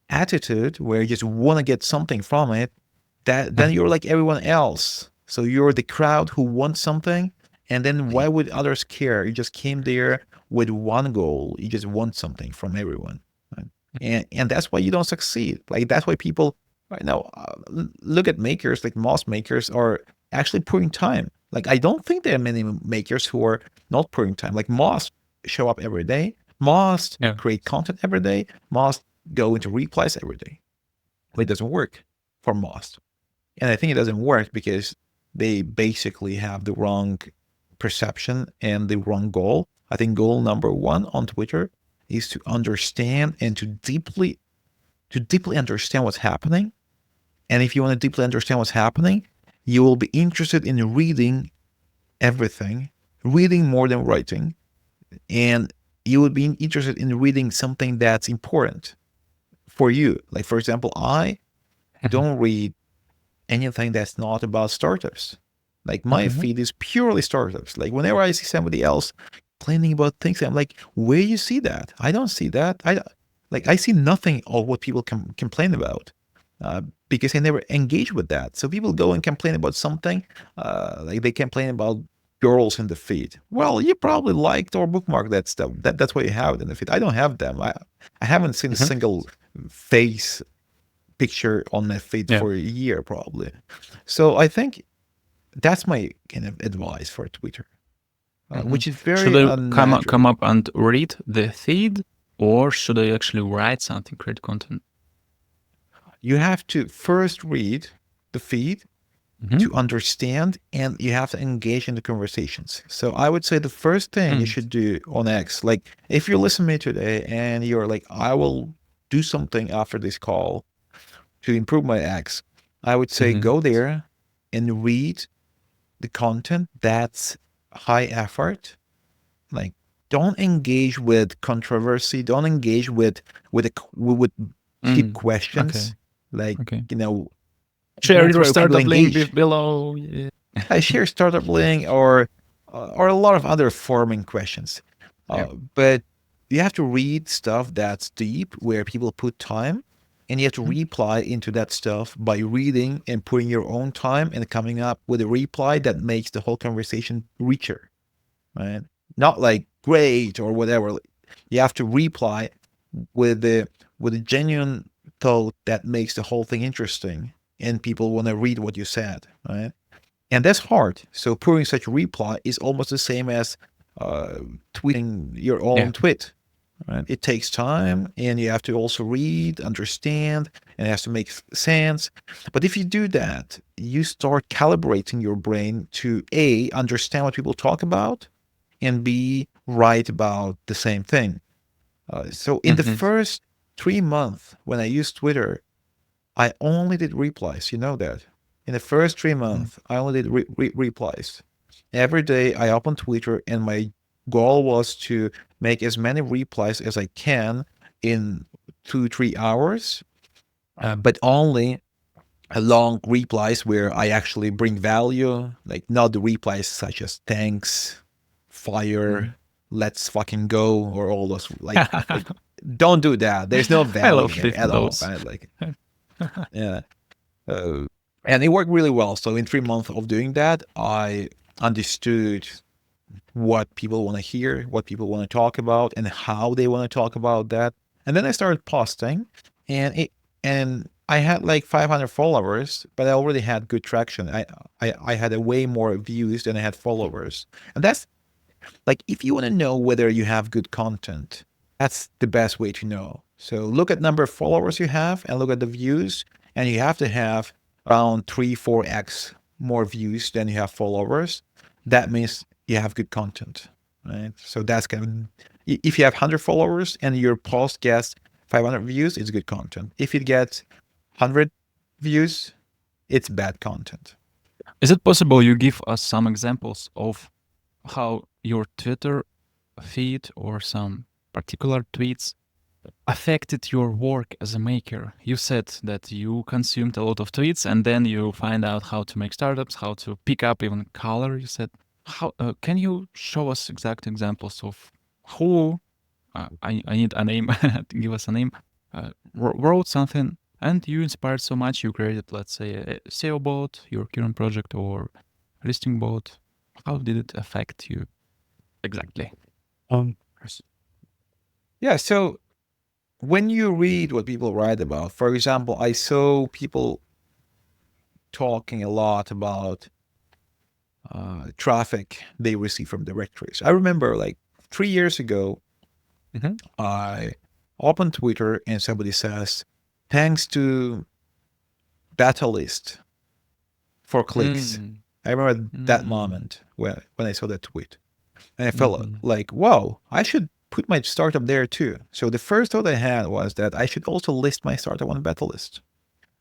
attitude where you just want to get something from it, that then you're like everyone else. So you're the crowd who wants something, and then why would others care? You just came there with one goal. You just want something from everyone, right? And that's why you don't succeed. Like that's why people right now look at makers like most makers are actually putting time. Like I don't think there are many makers who are not putting time. Like most show up every day, most create content every day, most go into replies every day. But it doesn't work for most. And I think it doesn't work because they basically have the wrong perception and the wrong goal. I think goal number one on Twitter is to understand and to deeply understand what's happening. And if you want to deeply understand what's happening, you will be interested in reading everything, reading more than writing, and you would be interested in reading something that's important for you. Like for example, I don't read anything that's not about startups. Like my feed is purely startups. Like whenever I see somebody else complaining about things, I'm like, where you see that? I don't see that. I see nothing of what people complain about because I never engage with that. So people go and complain about something, like they complain about girls in the feed. Well, you probably liked or bookmarked that stuff. That's why you have it in the feed. I don't have them. I haven't seen a single face picture on my feed for a year probably. So I think that's my kind of advice for Twitter, which is Should very I come unnatural. up and read the feed, or should I actually write something, create content? You have to first read the feed to understand, and you have to engage in the conversations. So I would say the first thing you should do on X, like if you listen to me today and you're like, I will do something after this call to improve my X, I would say go there and read the content that's high effort. Like don't engage with controversy, don't engage with with cheap questions, like Okay. you know Share that's your where people startup link engage. below. Yeah. I share startup link or a lot of other forming questions. Yeah. But you have to read stuff that's deep, where people put time, and you have to Mhm. reply into that stuff by reading and putting your own time and coming up with a reply that makes the whole conversation richer, right? Not like great or whatever. You have to reply with the with a genuine thought that makes the whole thing interesting, and people want to read what you said, right? And that's hard. So putting such a reply is almost the same as uh, tweeting your Yeah. own tweet. Right? It takes time, and you have to also read, understand, and it has to make sense. But if you do that, you start calibrating your brain to A, understand what people talk about, and B, write about the same thing. So in the Mhm. first 3 months when I used Twitter, I only did replies. You know that. In the first three Mhm. months, I only did replies. Every day I opened Twitter, and my goal was to make as many replies as I can in 2, 3 hours, but only long replies where I actually bring value, like not the replies such as thanks, fire, Mhm. let's fucking go, or all those like don't do that. There's no I value love here at all, those. right? Like yeah. Uh, and it worked really well. So in 3 months of doing that, I understood what people want to hear, what people want to talk about, and how they want to talk about that. And then I started posting, and I had like 500 followers, but I already had good traction. I had a way more views than I had followers, and that's like if you want to know whether you have good content, that's the best way to know. So look at number of followers you have and look at the views, and you have to have around 3, 4x more views than you have followers. That means you have good content, right? So that's kind of if you have 100 followers and your post gets 500 views, it's good content. If it gets 100 views, it's bad content. Is it possible you give us some examples of how your Twitter feed or some particular tweets affected your work as a maker? You said that you consumed a lot of tweets and then you find out how to make startups, how to pick up even color. You said, how can you show us exact examples of who I need a name, give us a name, wrote something and you inspired so much you created, let's say, a SEO bot, your current project, or listing bot. How did it affect you exactly? Um, yeah, so when you read what people write about, for example, I saw people talking a lot about traffic they receive from directories. I remember like 3 years ago, Mhm. I opened Twitter and somebody says, thanks to beta list for clicks. Mm, I remember that mm, moment when I saw that tweet. And I felt mhm, like, wow, I should put my startup there too. So the first thought I had was that I should also list my startup on beta list.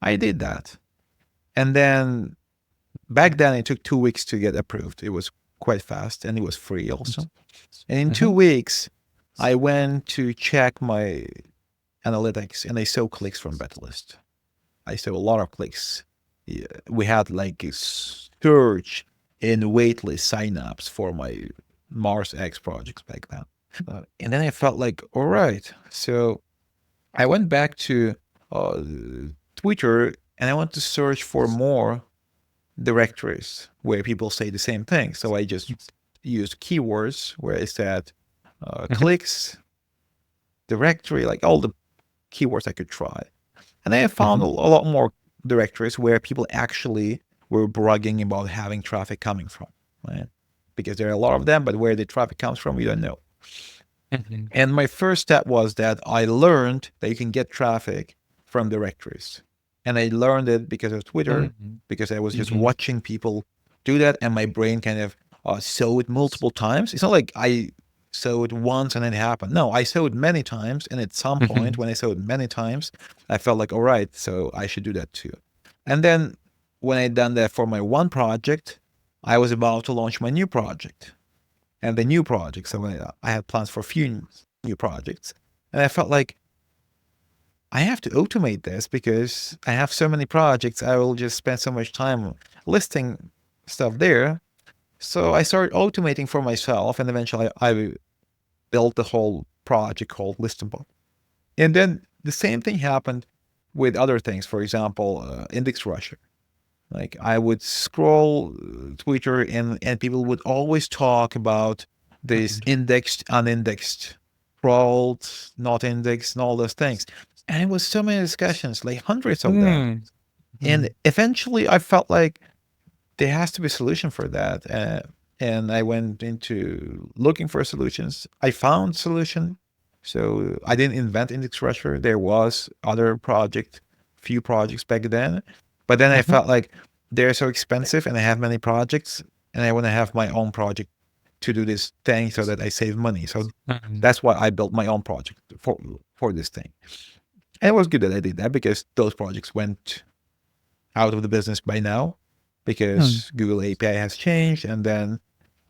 I did that. And then back then it took 2 weeks to get approved. It was quite fast and it was free also. And in two mhm, weeks, I went to check my analytics and I saw clicks from Betalist. I saw a lot of clicks. Yeah, we had like a surge in waitlist signups for my Mars X projects back then. And then I felt like, all right. So I went back to uh, Twitter and I went to search for more directories where people say the same thing. So I just used keywords where I said mhm, clicks, directory, like all the keywords I could try. And I found mhm, a lot more directories where people actually were bragging about having traffic coming from, right? Because there are a lot of them, but where the traffic comes from, we don't know. mhm, And my first step was that I learned that you can get traffic from directories. And I learned it because of Twitter, mhm, because I was just mhm, watching people do that, and my brain kind of saw it multiple times. It's not like I saw it once and it happened. No, I saw it many times. And at some point, mhm, when I saw it many times, I felt like, all right, so I should do that too. And then when I done that for my one project, I was about to launch my new project and the new projects. So I had plans for a few new projects. And I felt like I have to automate this because I have so many projects. I will just spend so much time listing stuff there. So I started automating for myself, and eventually I built the whole project called Listable. And then the same thing happened with other things. For example, Index Rusher. Like I would scroll Twitter and people would always talk about this indexed, unindexed, crawled, not indexed, and all those things. And it was so many discussions, like hundreds of them. And eventually I felt like there has to be a solution for that. And I went into looking for solutions. I found solution. So I didn't invent Index Rusher. There was other few projects back then. But then I felt like they're so expensive and I have many projects and I want to have my own project to do this thing so that I save money. So that's why I built my own project for this thing. And it was good that I did that because those projects went out of the business by now because Google API has changed and then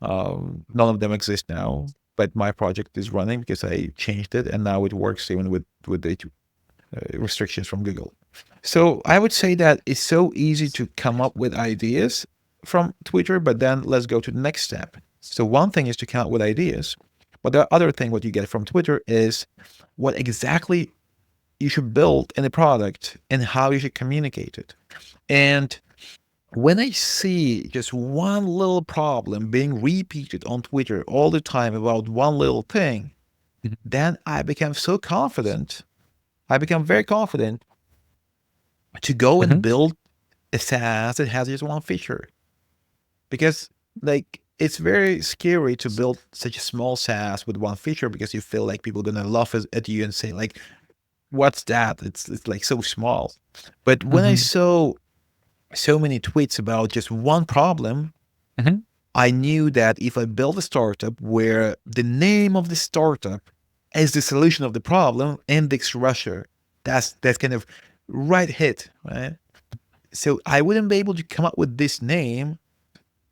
none of them exist now. But my project is running because I changed it and now it works even with the restrictions from Google. So I would say that it's so easy to come up with ideas from Twitter, but then let's go to the next step. So one thing is to come up with ideas, but the other thing what you get from Twitter is what exactly you should build in a product and how you should communicate it. And when I see just one little problem being repeated on Twitter all the time about one little thing, then I become so confident. I become very confident to go and build a SaaS that has just one feature. Because like it's very scary to build such a small SaaS with one feature because you feel like people are gonna laugh at you and say like, "What's that? It's like so small." But when I saw so many tweets about just one problem, I knew that if I build a startup where the name of the startup is the solution of the problem, Index Rusher, that's kind of right hit, right? So I wouldn't be able to come up with this name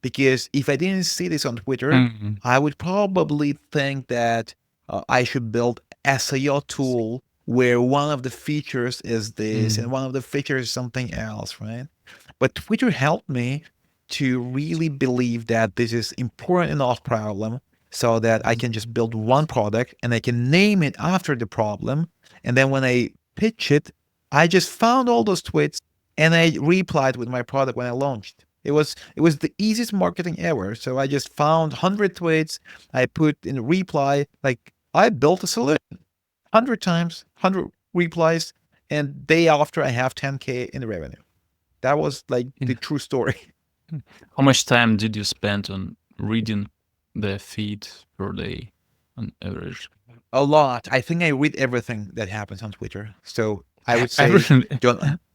because if I didn't see this on Twitter, I would probably think that I should build SEO tool where one of the features is this and one of the features is something else, right? But Twitter helped me to really believe that this is important enough problem so that I can just build one product and I can name it after the problem. And then when I pitch it, I just found all those tweets and I replied with my product when I launched. It was the easiest marketing ever. So I just found 100 tweets. I put in reply, like I built a solution 100 times, 100 replies, and day after I have 10K in revenue. That was like the true story. How much time did you spend on reading the feed per day on average? A lot. I think I read everything that happens on Twitter. So I would say Everything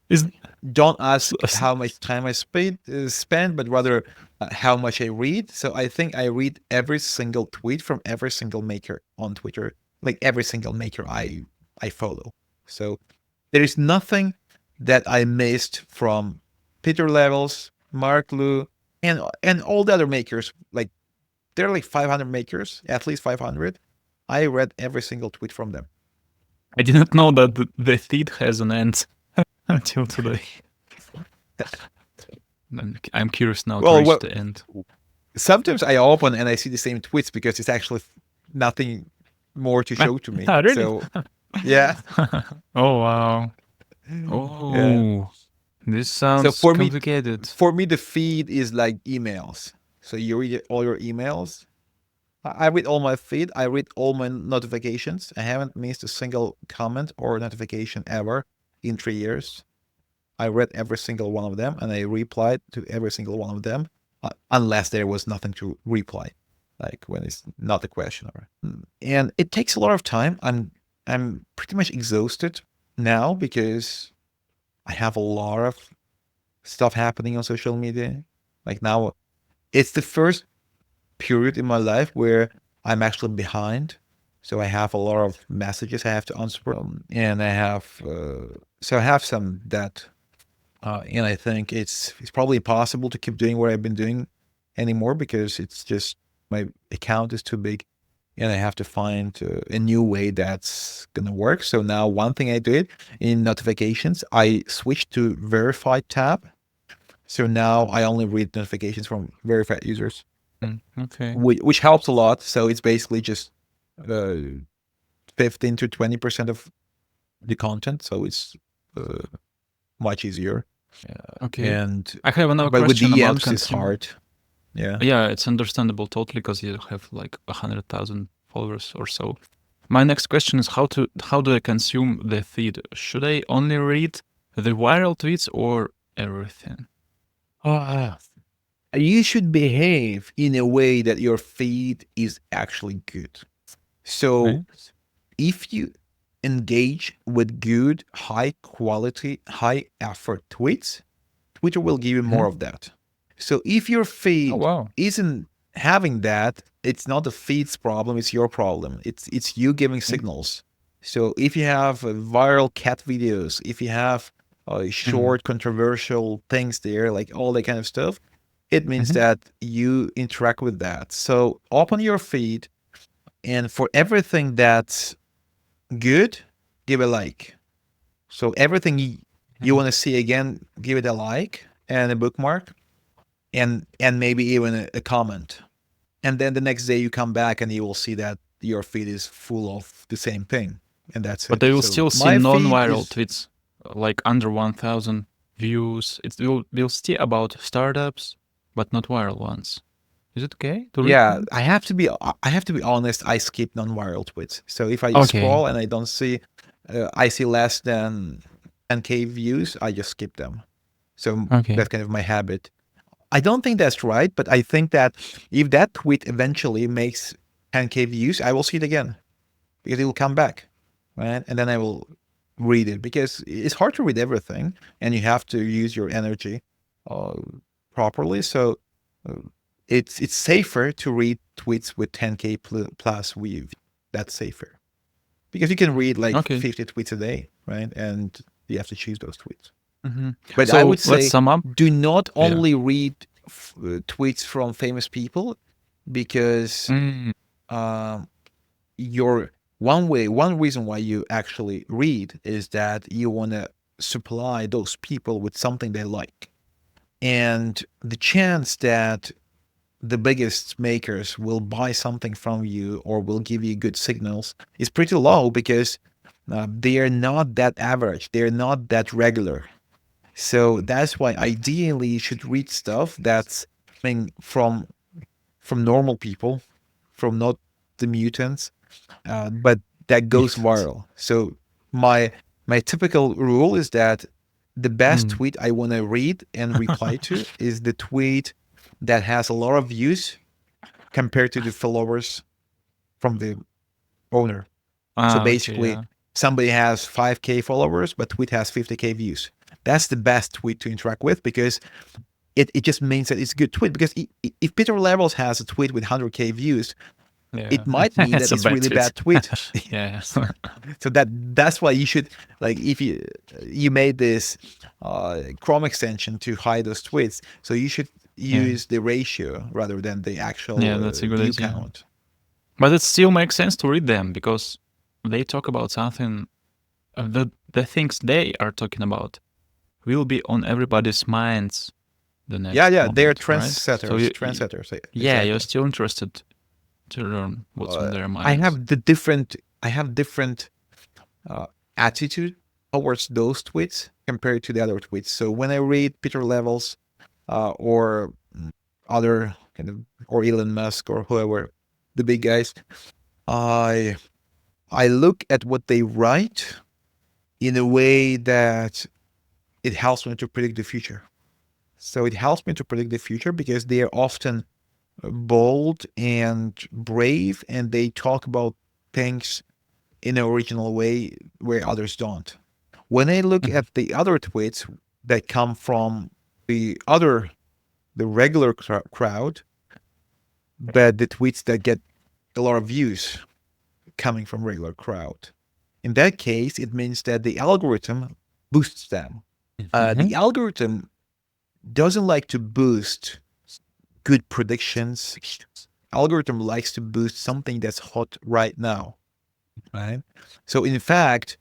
is don't ask how much time I spend, but rather how much I read. So I think I read every single tweet from every single maker on Twitter, like every single maker I follow. So there is nothing that I missed from Peter Levels, Mark Lu, and all the other makers. Like there are like 500 makers, at least 500. I read every single tweet from them. I didn't know that the feed has an end until today. I'm curious now to reach the end. Sometimes I open and I see the same tweets because it's actually nothing more to show to me. Really? So, yeah. Oh, wow. Oh, yeah. This sounds complicated. For me, the feed is like emails. So you read all your emails. I read all my feed. I read all my notifications. I haven't missed a single comment or notification ever in 3 years. I read every single one of them and I replied to every single one of them, unless there was nothing to reply, like when it's not a question. And it takes a lot of time. I'm pretty much exhausted now because I have a lot of stuff happening on social media. Like now, it's the first period in my life where I'm actually behind. So I have a lot of messages I have to answer, and I have some that, and I think it's probably impossible to keep doing what I've been doing anymore because it's just my account is too big, and I have to find a new way that's gonna work. So now one thing I did in notifications, I switched to verified tab. So now I only read notifications from verified users. Okay. Which helps a lot. So it's basically just uh, 15 to 20% of the content, so it's much easier. Okay. And I have another but with question about DMs, it's consumer. hard. Yeah. Yeah, it's understandable totally because you have like 100,000 followers or so. My next question is how do I consume the feed? Should I only read the viral tweets or everything? You should behave in a way that your feed is actually good. So Right? if you engage with good, high quality, high effort tweets, Twitter will give you more Mhm. of that. So if your Oh feed wow. isn't having that, it's not the feed's problem, it's your problem. It's you giving Okay. signals. So if you have viral cat videos, if you have Mhm. short controversial things there, like all that kind of stuff, it means Mhm. that you interact with that. So open your feed, and for everything that's good, give a like. So everything you Mhm. want to see again, give it a like and a bookmark, and maybe even a comment. And then the next day you come back and you will see that your feed is full of the same thing, and that's But it. I will So still see my feed non-viral is, tweets like under 1,000 views. It will stay about startups, but not viral ones. Is it okay to read yeah. them? I have to be honest. I skip non-viral tweets. So if I Okay. scroll and I don't see, I see less than 10K views, I just skip them. So Okay. that's kind of my habit. I don't think that's right, but I think that if that tweet eventually makes 10K views, I will see it again because it will come back, right? And then I will read it because it's hard to read everything and you have to use your energy uh, properly. So uh, it's safer to read tweets with 10K plus views. That's safer because you can read like Okay. 50 tweets a day, right? And you have to choose those tweets. Mhm. But I So would let's say sum up. do not Yeah. only read tweets from famous people because Mm. um, your one reason why you actually read is that you want to supply those people with something they like. And the chance that the biggest makers will buy something from you or will give you good signals is pretty low because they are not that average, they're not that regular. So that's why ideally you should read stuff that's coming from normal people, from not the mutants, but that goes Mutants. viral. So my my typical rule is that the best Mm. tweet I want to read and reply to is the tweet that has a lot of views compared to the followers from the owner. So Okay. basically, Yeah. somebody has 5K followers, but tweet has 50K views. That's the best tweet to interact with because it just means that it's a good tweet. Because if Peter Levels has a tweet with 100K views, Yeah. it might mean that It's a it's bad really tweet. bad tweet. Yeah. So that's why you should, like, if you made this Chrome extension to hide those tweets, so you should Yeah. use the ratio rather than the Yeah. actual That's a good view idea. count. But it still makes sense to read them because they talk about something. The things they are talking about will be on everybody's minds the Yeah, next yeah, they're moment, right? So trendsetters, trendsetters, yeah, you're exactly. still interested to learn what's on Uh, their I minds. have I have different uh, attitude towards those tweets compared to the other tweets. So when I read Peter Levels or other kind of, or Elon Musk or whoever, the big guys, I I look at what they write in a way that it helps me to predict the future. So it helps me to predict the future because they are often bold and brave, and they talk about things in an original way where others don't. When I look Mhm. at the other tweets that come from the other, the regular crowd, but the tweets that get a lot of views coming from regular crowd, in that case, it means that the algorithm boosts them. The Mhm. algorithm doesn't like to boost good predictions. Algorithm likes to boost something that's hot right now, right? So in fact,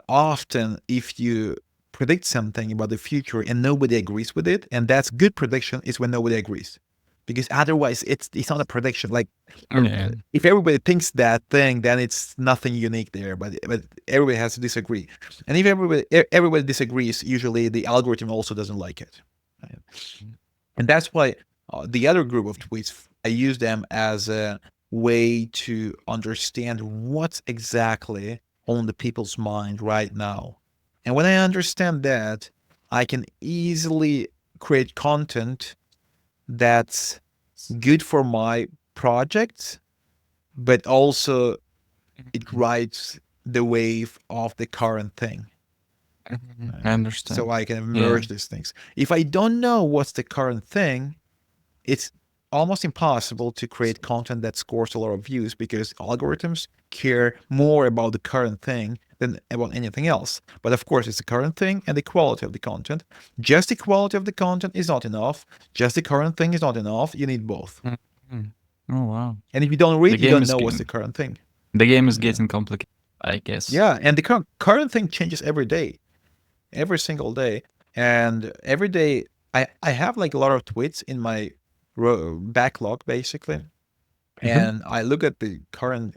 often if you predict something about the future and nobody agrees with it, and that's good prediction is when nobody agrees. because otherwise it's not a prediction. Like Yeah. if everybody thinks that thing, then it's nothing unique there. But everybody has to disagree, and if everybody disagrees, usually the algorithm also doesn't like it. Right? And that's why the other group of tweets, I use them as a way to understand what's exactly on the people's mind right now. And when I understand that, I can easily create content that's good for my project, but also it rides the wave of the current thing. I understand. So I can Yeah. merge these things. If I don't know what's the current thing, it's almost impossible to create content that scores a lot of views because algorithms care more about the current thing than about anything else. But of course, it's the current thing and the quality of the content. Just the quality of the content is not enough. Just the current thing is not enough. You need both. Mhm. Oh wow. And if you don't The read, you game don't is know what's the getting current thing. Yeah. getting complicated, I guess. Yeah. And the current thing changes every day, every single day. And every day, I have like a lot of tweets in my backlog, basically. And I look at the current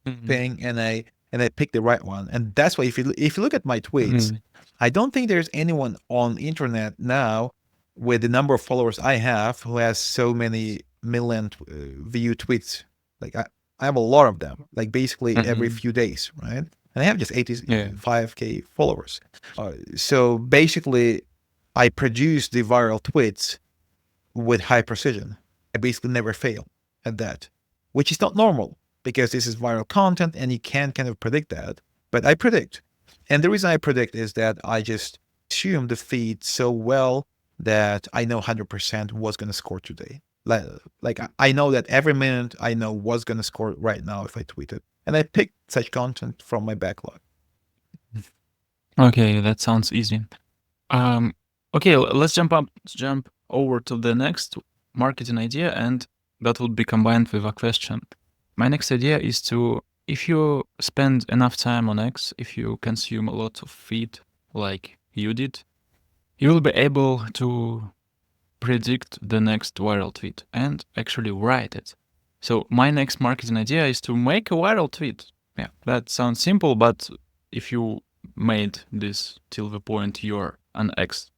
Mhm. thing and I pick the right one. And that's why if you look at my tweets, Mhm. I don't think there's anyone on the internet now with the number of followers I have who has so many million view tweets. Like I have a lot of them, like basically every Mhm. few days, right? And I have just Yeah. 85K followers. So basically, I produce the viral tweets with high precision. I basically never fail at that, which is not normal because this is viral content and you can't kind of predict that. But I predict. And the reason I predict is that I just assume the feed so well that I know 100% what's going to score today. Like I know that every minute I know what's going to score right now if I tweet it. And I pick such content from my backlog. Okay, that sounds easy. Um, okay, let's jump over to the next marketing idea, and that will be combined with a question. My next idea is to, if you spend enough time on X, if you consume a lot of feed like you did, you will be able to predict the next viral tweet and actually write it. So my next marketing idea is to make a viral tweet. Yeah, that sounds simple, but if you made this till the point you're an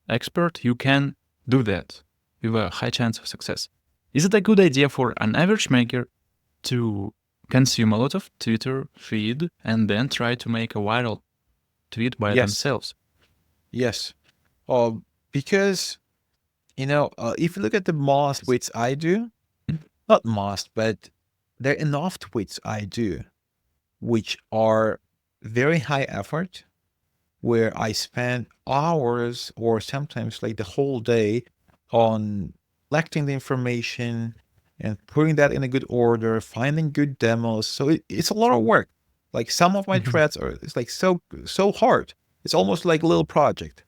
expert, you can do that with a high chance of success. Is it a good idea for an average maker to consume a lot of Twitter feed and then try to make a viral tweet by Yes. themselves? Yes. Because, if you look at the most tweets I do, not most, but there are enough tweets I do, which are very high effort, where I spend hours or sometimes like the whole day on collecting the information and putting that in a good order, finding good demos. So it's a lot of work. Like some of my threads are, it's like so hard. It's almost like a little project.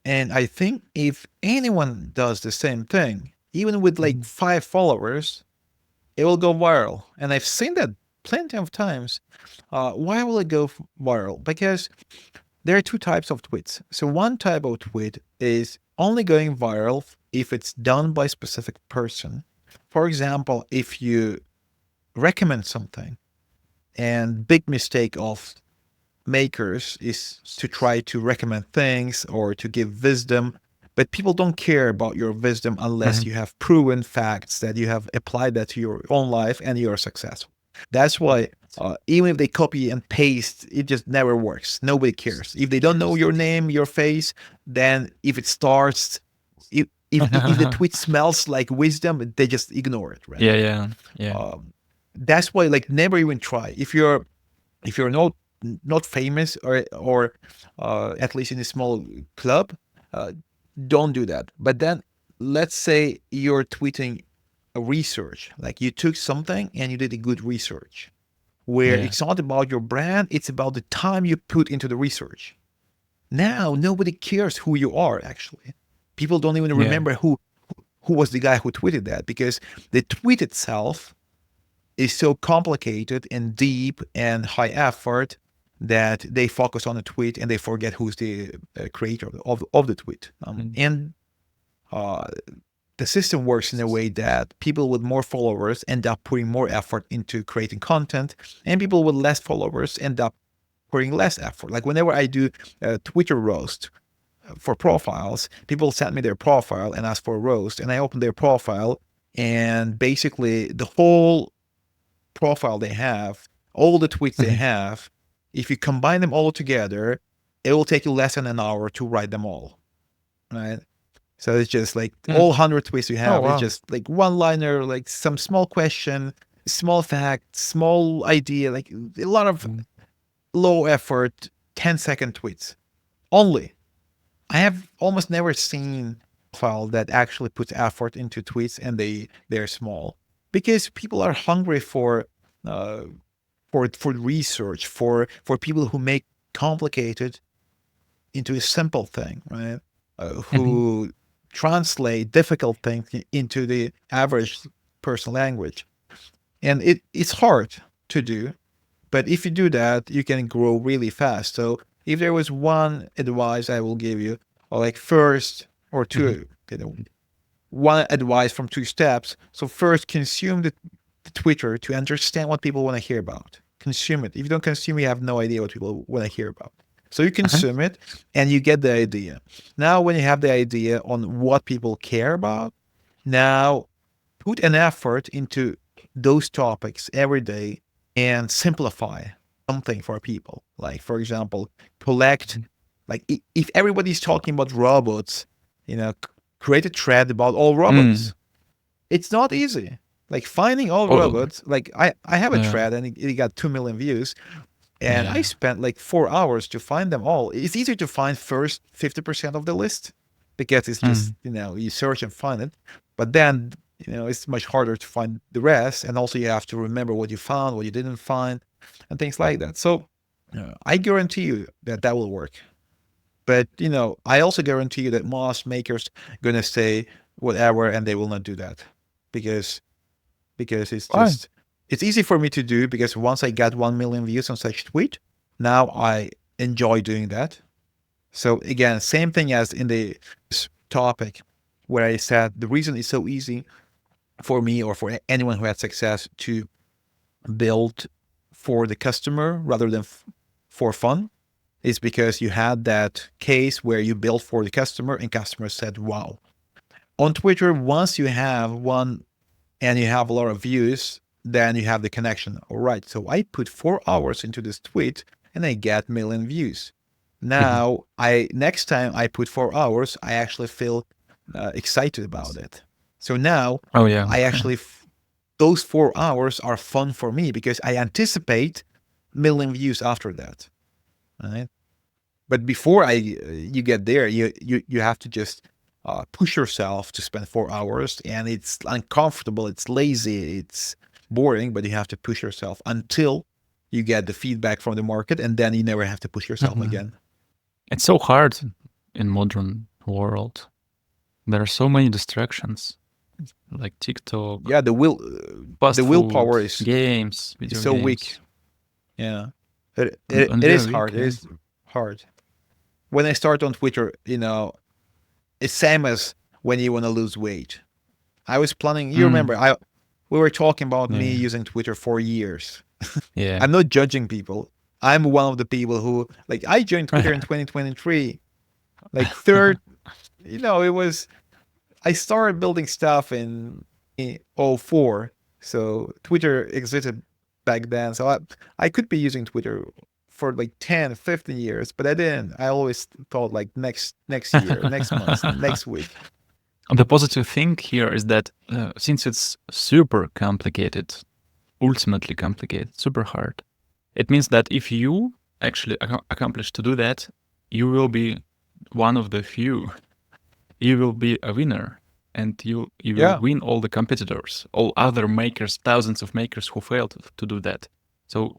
And I think if anyone does the same thing, even with like 5 followers, it will go viral. And I've seen that plenty of times. Why will it go viral? Because there are two types of tweets. So one type of tweet is only going viral if it's done by a specific person. For example, if you recommend something, and big mistake of makers is to try to recommend things or to give wisdom, but people don't care about your wisdom unless you have proven facts that you have applied that to your own life and you're successful. That's why even if they copy and paste, it just never works. Nobody cares. If they don't know your name, your face, then if it starts, if the tweet smells like wisdom, they just ignore it, right? Yeah, yeah, yeah. That's why, like, never even try. If you're not famous or at least in a small club, uh, don't do that. But then let's say you're tweeting a research, like you took something and you did a good research, where Yeah. it's not about your brand, it's about the time you put into the research. Now nobody cares who you are actually. People don't even Yeah. remember who was the guy who tweeted that because the tweet itself is so complicated and deep and high effort that they focus on the tweet and they forget who's the creator of the tweet. And uh, the system works in a way that people with more followers end up putting more effort into creating content, and people with less followers end up putting less effort. Like whenever I do a Twitter roast for profiles, people send me their profile and ask for a roast, and I open their profile, and basically the whole profile they have, all the tweets they Mhm. have, if you combine them all together, it will take you less than an hour to write them all, right? So it's just like Mm. all 100 tweets you Oh have is wow. just like one liner, like some small question, small fact, small idea, like a lot of Mm. low effort 10-second tweets only. I have almost never seen a file that actually puts effort into tweets and they're small, because people are hungry uh, for research, for people who make complicated into a simple thing, right? Mhm. Who translate difficult things into the average person language. And it's hard to do, but if you do that, you can grow really fast. So if there was one advice I will give you, or like first or Mhm. two, one advice from 2 steps. So first, consume the Twitter to understand what people want to hear about. Consume it. If you don't consume, you have no idea what people want to hear about. So you Uh-huh. consume it and you get the idea. Now, when you have the idea on what people care about, now put an effort into those topics every day and simplify something for people. Like, for example, collect, Mhm. like, if everybody's talking about robots, create a thread about all Mm. robots. It's not easy. Like finding all Oh robots, like I have a yeah. thread and it got 2 million views, and I Yeah. spent like 4 hours to find them all. It's easier to find first 50% of the list because it's just, Mm. you search and find it. But then, it's much harder to find the rest. And also you have to remember what you found, what you didn't find, and things like that. So I guarantee you that that will work. But, I also guarantee you that most makers going to say whatever and they will not do that because it's Why? just it's easy for me to do because once I got 1 million views on such tweet, now I enjoy doing that. So again, same thing as in the topic where I said the reason it's so easy for me or for anyone who had success to build for the customer rather than for fun is because you had that case where you built for the customer and customer said, wow. On Twitter, once you have one and you have a lot of views, then you have the connection. All right, so I put 4 hours into this tweet and I get million views. Mhm. Now, next time I put 4 hours, I actually feel excited about it. So now Oh yeah. I actually those 4 hours are fun for me because I anticipate million views after that. Right? But before you get there, you have to just push yourself to spend 4 hours, and it's uncomfortable, it's lazy, it's boring, but you have to push yourself until you get the feedback from the market, and then you never have to push yourself Mhm. again. It's so hard in modern world. There are so many distractions like TikTok, Yeah, fast the food, willpower is video so weak. games, Yeah, it, and, it, and it they're is weak. hard. It Yeah. is hard. When I start on Twitter, it's same as when you want to lose weight. I was planning. You remember, Mm. we were talking about me Yeah. using Twitter for years. Yeah. I'm not judging people. I'm one of the people who like I joined Twitter in 2023. Like third, it was I started building stuff in '04. So Twitter existed back then. So I could be using Twitter for like 10, 15 years, but I didn't. I always thought like next year, next month, next week. The positive thing here is that since it's super complicated, ultimately complicated, super hard, it means that if you actually accomplish to do that, you will be one of the few. You will be a winner, and you will Yeah. win all the competitors, all other makers, thousands of makers who failed to do that. So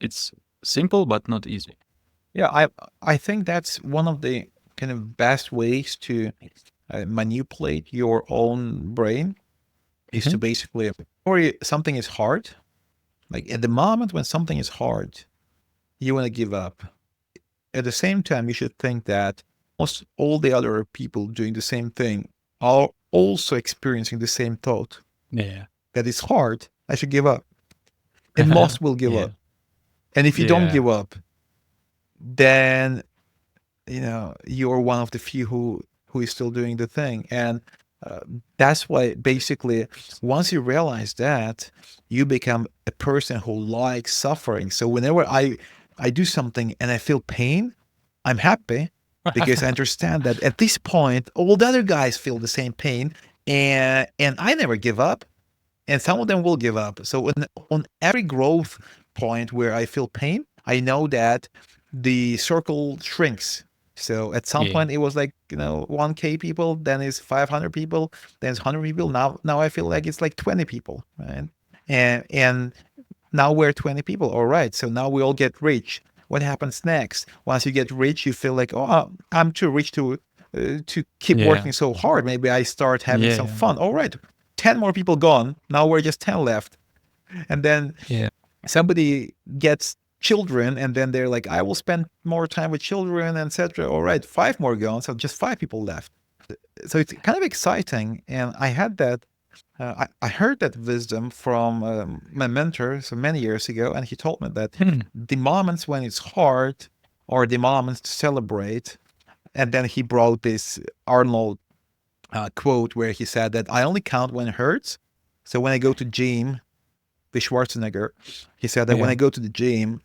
it's simple but not easy. Yeah, I think that's one of the kind of best ways to manipulate your own brain is to Mhm. basically, or something is hard. Like at the moment when something is hard, you want to give up. At the same time, you should think that almost all the other people doing the same thing also experiencing the same thought Yeah. that it's hard, I should give up. And most will give Yeah. up. And if you don't Yeah. give up, then you're one of the few who is still doing the thing. And uh, that's why basically once you realize that, you become a person who likes suffering. So whenever I do something and I feel pain, I'm happy because I understand that at this point all the other guys feel the same pain, and I never give up, and some of them will give up. So on every growth point where I feel pain, I know that the circle shrinks. So at some Yeah. point it was like 1K people, then it's 500 people, then it's 100 people. Now I feel like it's like 20 people, right? And now we're 20 people. All right. So now we all get rich. What happens next? Once you get rich, you feel like, oh, I'm too rich to keep Yeah. working so hard. Maybe I start having some Yeah. fun. All right, 10 more people gone. Now we're just 10 left. And then Yeah. somebody gets children, and then they're like, I will spend more time with children, etc. All right, 5 more gone. So just 5 people left. So it's kind of exciting. And I had that. I heard that wisdom from my mentor so many years ago, and he told me that Hmm. the moments when it's hard are the moments to celebrate. And then he brought this Arnold quote where he said that I only count when it hurts. So when I go to gym with Schwarzenegger, he said that when Yeah. I go to the gym,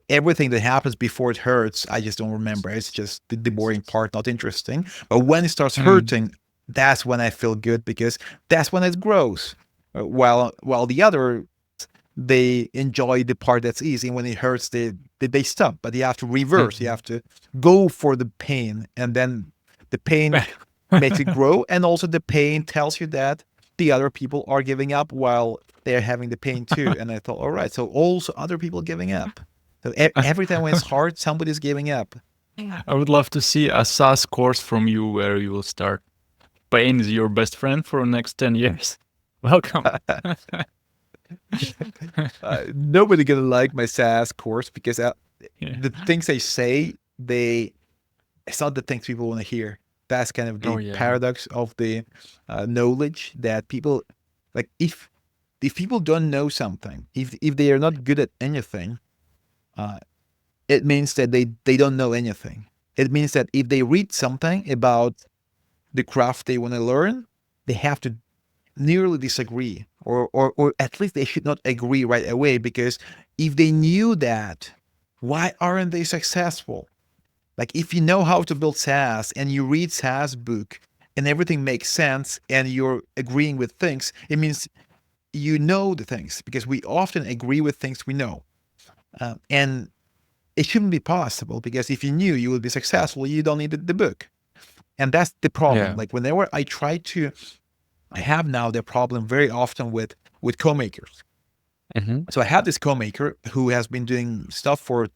everything that happens before it hurts, I just don't remember. It's just the boring part, not interesting. But when it starts Mm. hurting, that's when I feel good because that's when it grows. While the other, they enjoy the part that's easy. And when it hurts, they stop. But you have to reverse. You Mhm. have to go for the pain, and then the pain makes it grow. And also the pain tells you that the other people are giving up while they're having the pain too. And I thought, all right, so also other people giving up. So every time when it's hard, somebody's giving up. I would love to see a SaaS course from you where you will start. Pain is your best friend for the next 10 years. Welcome. Nobody gonna like my SaaS course because Yeah. the things I say, it's not the things people want to hear. That's kind of Oh, the yeah. paradox of the knowledge that people like. If people don't know something, if they are not good at anything, uh, it means that they don't know anything. It means that if they read something about the craft they want to learn, they have to nearly disagree, or at least they should not agree right away, because if they knew that, why aren't they successful? Like if you know how to build SaaS and you read SaaS book and everything makes sense and you're agreeing with things, it means you know the things, because we often agree with things we know. And it shouldn't be possible, because if you knew you would be successful, you don't need the book. And that's the problem. Yeah. Like whenever I have now the problem very often with co-makers. Mhm. So I have this co-maker who has been doing stuff for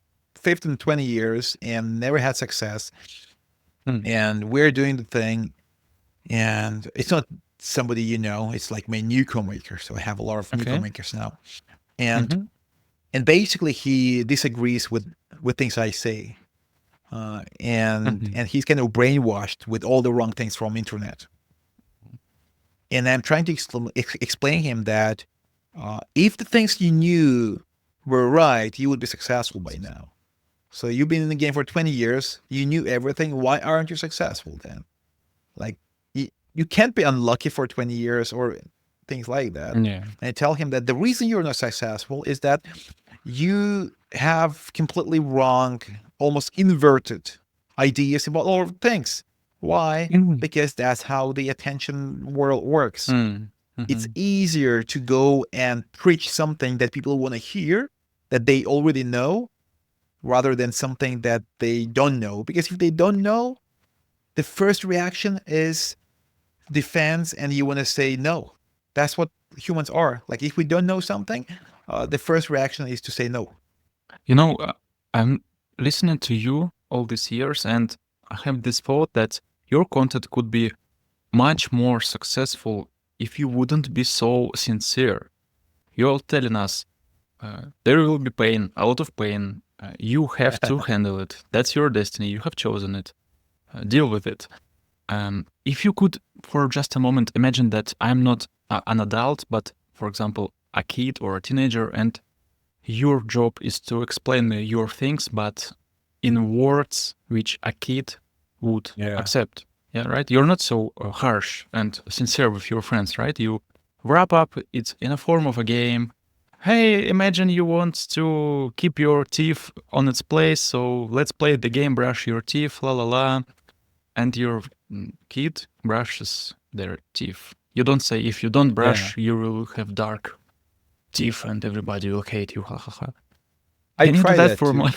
15, 20 years and never had success. Mm. And we're doing the thing, and it's not somebody it's like my new co-maker. So I have a lot of new Okay. co-makers now. And Mhm. and basically he disagrees with things I say. And Mhm. and he's kind of brainwashed with all the wrong things from internet. And I'm trying to explain him that if the things you knew were right, you would be successful by now. So you've been in the game for 20 years, you knew everything. Why aren't you successful then? Like you can't be unlucky for 20 years or things like that. Yeah. And I tell him that the reason you're not successful is that you have completely wrong, almost inverted ideas about all things. Why? Mm. Because that's how the attention world works. Mm. It's Mhm. easier to go and preach something that people want to hear, that they already know, rather than something that they don't know. Because if they don't know, the first reaction is defense, and you want to say no. That's what humans are. Like if we don't know something, the first reaction is to say no. You know, I'm listening to you all these years, and I have this thought that your content could be much more successful if you wouldn't be so sincere. You're telling us there will be pain, a lot of pain. You have to handle it. That's your destiny. You have chosen it. Deal with it. If you could, for just a moment, imagine that I'm not an adult, but for example, a kid or a teenager, and your job is to explain me your things, but in words which a kid would Yeah. accept. Yeah, right? You're not so harsh and sincere with your friends, right? You wrap up it in a form of a game. Hey, imagine you want to keep your teeth on its place, so let's play the game, brush your teeth, la la la. And your kid brushes their teeth. You don't say, if you don't Yeah. brush, you will have dark teeth and everybody will hate you. Ha ha ha. I Can you do try that that for too.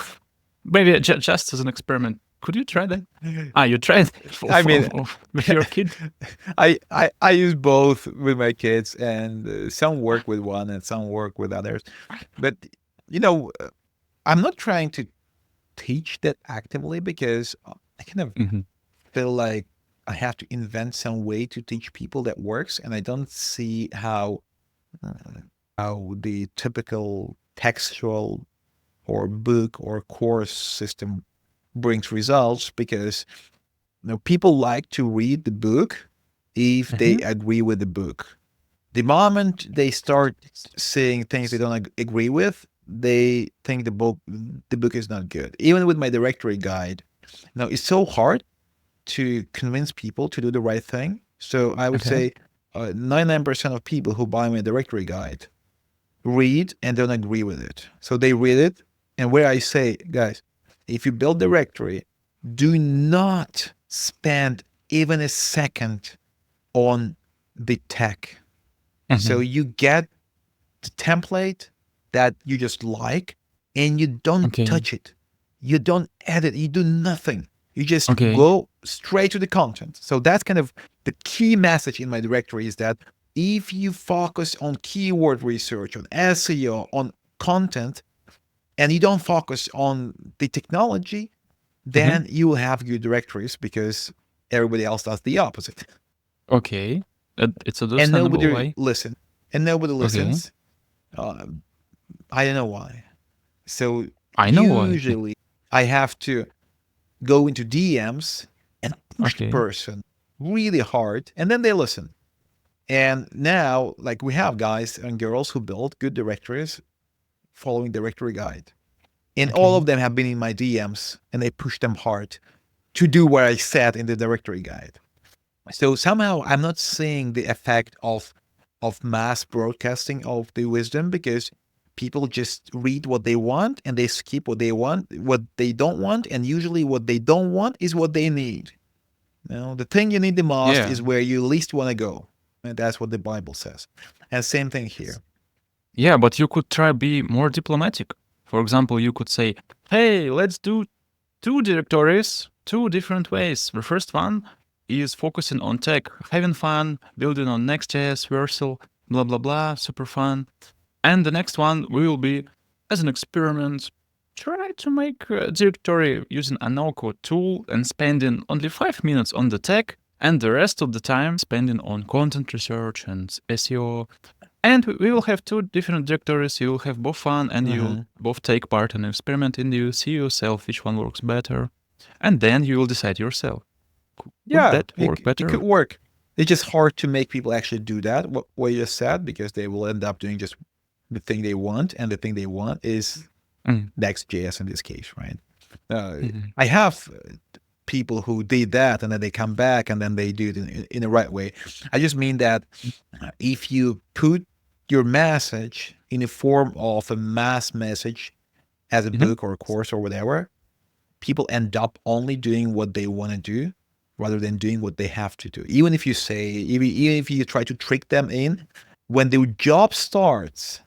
maybe just as an experiment? Could you try that? You tried I mean, with your kid? I use both with my kids, and some work with one and some work with others. But you know, I'm not trying to teach that actively because I kind of Mhm. feel like I have to invent some way to teach people that works, and I don't see uh, how the typical textual or book or course system brings results because people like to read the book if they Mhm. agree with the book. The moment they start seeing things they don't agree with, they think the book is not good. Even with my directory guide, it's so hard to convince people to do the right thing. So I would Okay. say 99% of people who buy my directory guide read and don't agree with it. So they read it, and where I say, guys, if you build directory, do not spend even a second on the tech. So Mhm. you get the template that you just like, and you don't Okay. touch it. You don't edit. You do nothing. You just Okay. go straight to the content. So that's kind of the key message in my directory is that if you focus on keyword research, on SEO, on content, and you don't focus on the technology, Mhm. then you will have good directories because everybody else does the opposite. Okay. It's And understandable nobody why. listen. And nobody Okay. listens. Uh, I don't know why. So I know why. usually I have to go into DMs and push the Okay. person really hard, and then they listen. And now, like we have guys and girls who build good directories following directory guide. And all Okay. of them have been in my DMs and they push them hard to do what I said in the directory guide. So somehow I'm not seeing the effect of mass broadcasting of the wisdom because people just read what they want and they skip what they don't want, and usually what they don't want is what they need. The thing you need the most Yeah. is where you least want to go. And that's what the Bible says. And same thing here. Yeah, but you could try be more diplomatic. For example, you could say, "Hey, let's do two directories, two different ways. The first one is focusing on tech, having fun, building on Next.js, Vercel, blah blah blah, super fun. And the next one will be as an experiment. Try to make a directory using a no-code tool and spending only 5 minutes on the tech, and the rest of the time spending on content research and SEO. And we will have two different directories. You will have both fun and you'll Hmm. both take part in an experiment and you see yourself which one works better. And then you will decide yourself. Would Yeah, that it, work it could better? work. It's just hard to make people actually do that, what you just said, because they will end up doing just the thing they want, and the thing they want is Mm. Next.js in this case, right? Mhm. I have people who did that and then they come back and then they do it in the right way. I just mean that if you put your message in the form of a mass message as a Mhm. book or a course or whatever, people end up only doing what they want to do rather than doing what they have to do. Even if you say, even if you try to trick them in, when the job starts,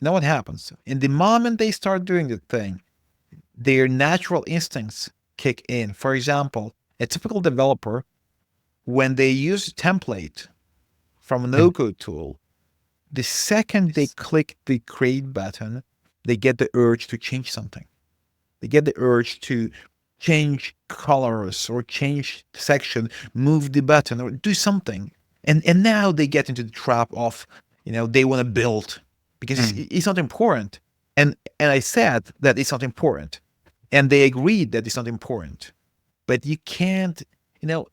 you know what happens? In the moment they start doing the thing, their natural instincts kick in. For example, a typical developer, when they use a template from a Mm. no-code tool, the second they click the create button, they get the urge to change something. They get the urge to change colors or change section, move the button or do something. And now they get into the trap of, they want to build because Mm. it's not important. And I said that it's not important. And they agreed that it's not important. But you can't, you know,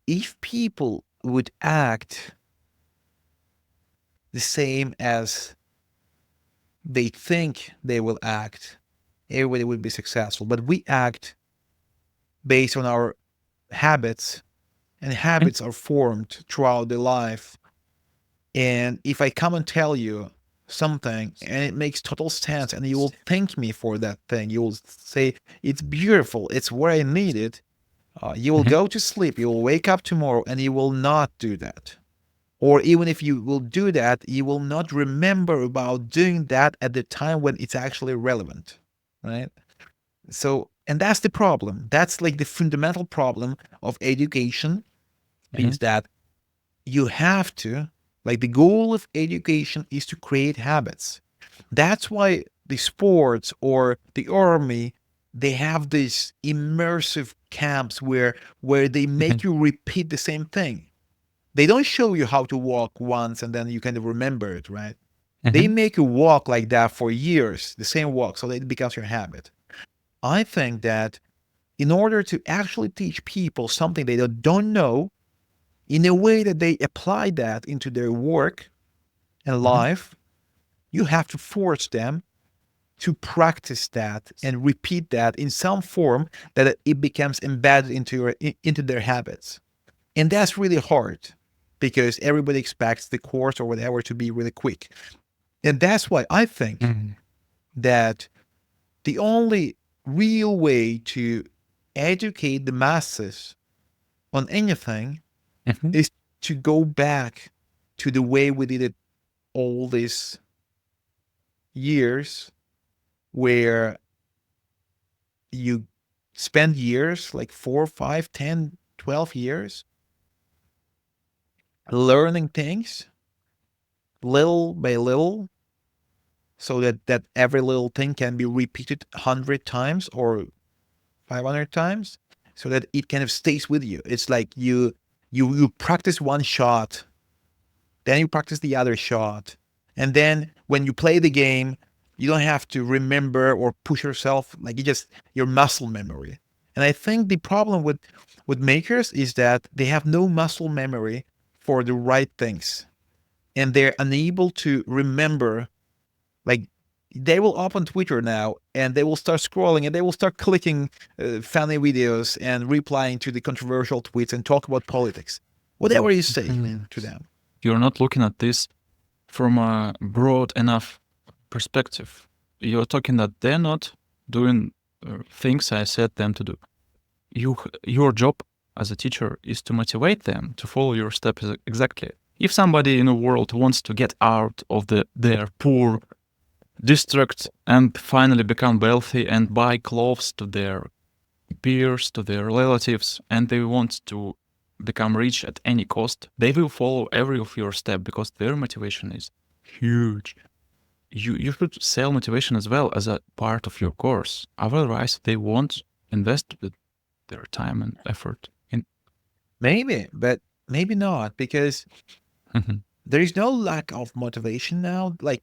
if people would act the same as they think they will act, everybody would be successful. But we act based on our habits, and Mhm. habits are formed throughout the life. And if I come and tell you something and it makes total sense and you will thank me for that thing, you will say, it's beautiful, it's what I needed. You will Mhm. go to sleep, you will wake up tomorrow and you will not do that. Or even if you will do that, you will not remember about doing that at the time when it's actually relevant, right? So, and that's the problem. That's like the fundamental problem of education, Mhm. is that you have to, like, the goal of education is to create habits. That's why the sports or the army, they have these immersive camps where they Mhm. make you repeat the same thing. They don't show you how to walk once and then you kind of remember it, right? They Mhm. make you walk like that for years, the same walk, so that it becomes your habit. I think that in order to actually teach people something they don't know, in a way that they apply that into their work and Mhm. life, you have to force them to practice that and repeat that in some form that it becomes embedded into their habits. And that's really hard because everybody expects the course or whatever to be really quick. And that's why I think Mhm. that the only real way to educate the masses on anything Mhm. is to go back to the way we did it all these years, where you spend years, like 4, 5, 10, 12 years, learning things little by little, so that every little thing can be repeated 100 times or 500 times, so that it kind of stays with you. It's like you practice one shot, then you practice the other shot, and then when you play the game, you don't have to remember or push yourself, like, you just, your muscle memory. And I think the problem with makers is that they have no muscle memory for the right things, and they're unable to remember, like, they will open Twitter now and they will start scrolling and they will start clicking funny videos and replying to the controversial tweets and talk about politics, whatever you say Mhm. to them. You're not looking at this from a broad enough perspective. You're talking that they're not doing things I said them to do. Your job as a teacher is to motivate them to follow your steps exactly. If somebody in the world wants to get out of their poor district and finally become wealthy and buy clothes to their peers, to their relatives, and they want to become rich at any cost, they will follow every of your step because their motivation is huge. You should sell motivation as well as a part of your course. Otherwise, they won't invest their time and effort in. Maybe, but maybe not, because Mhm. there is no lack of motivation now. Like,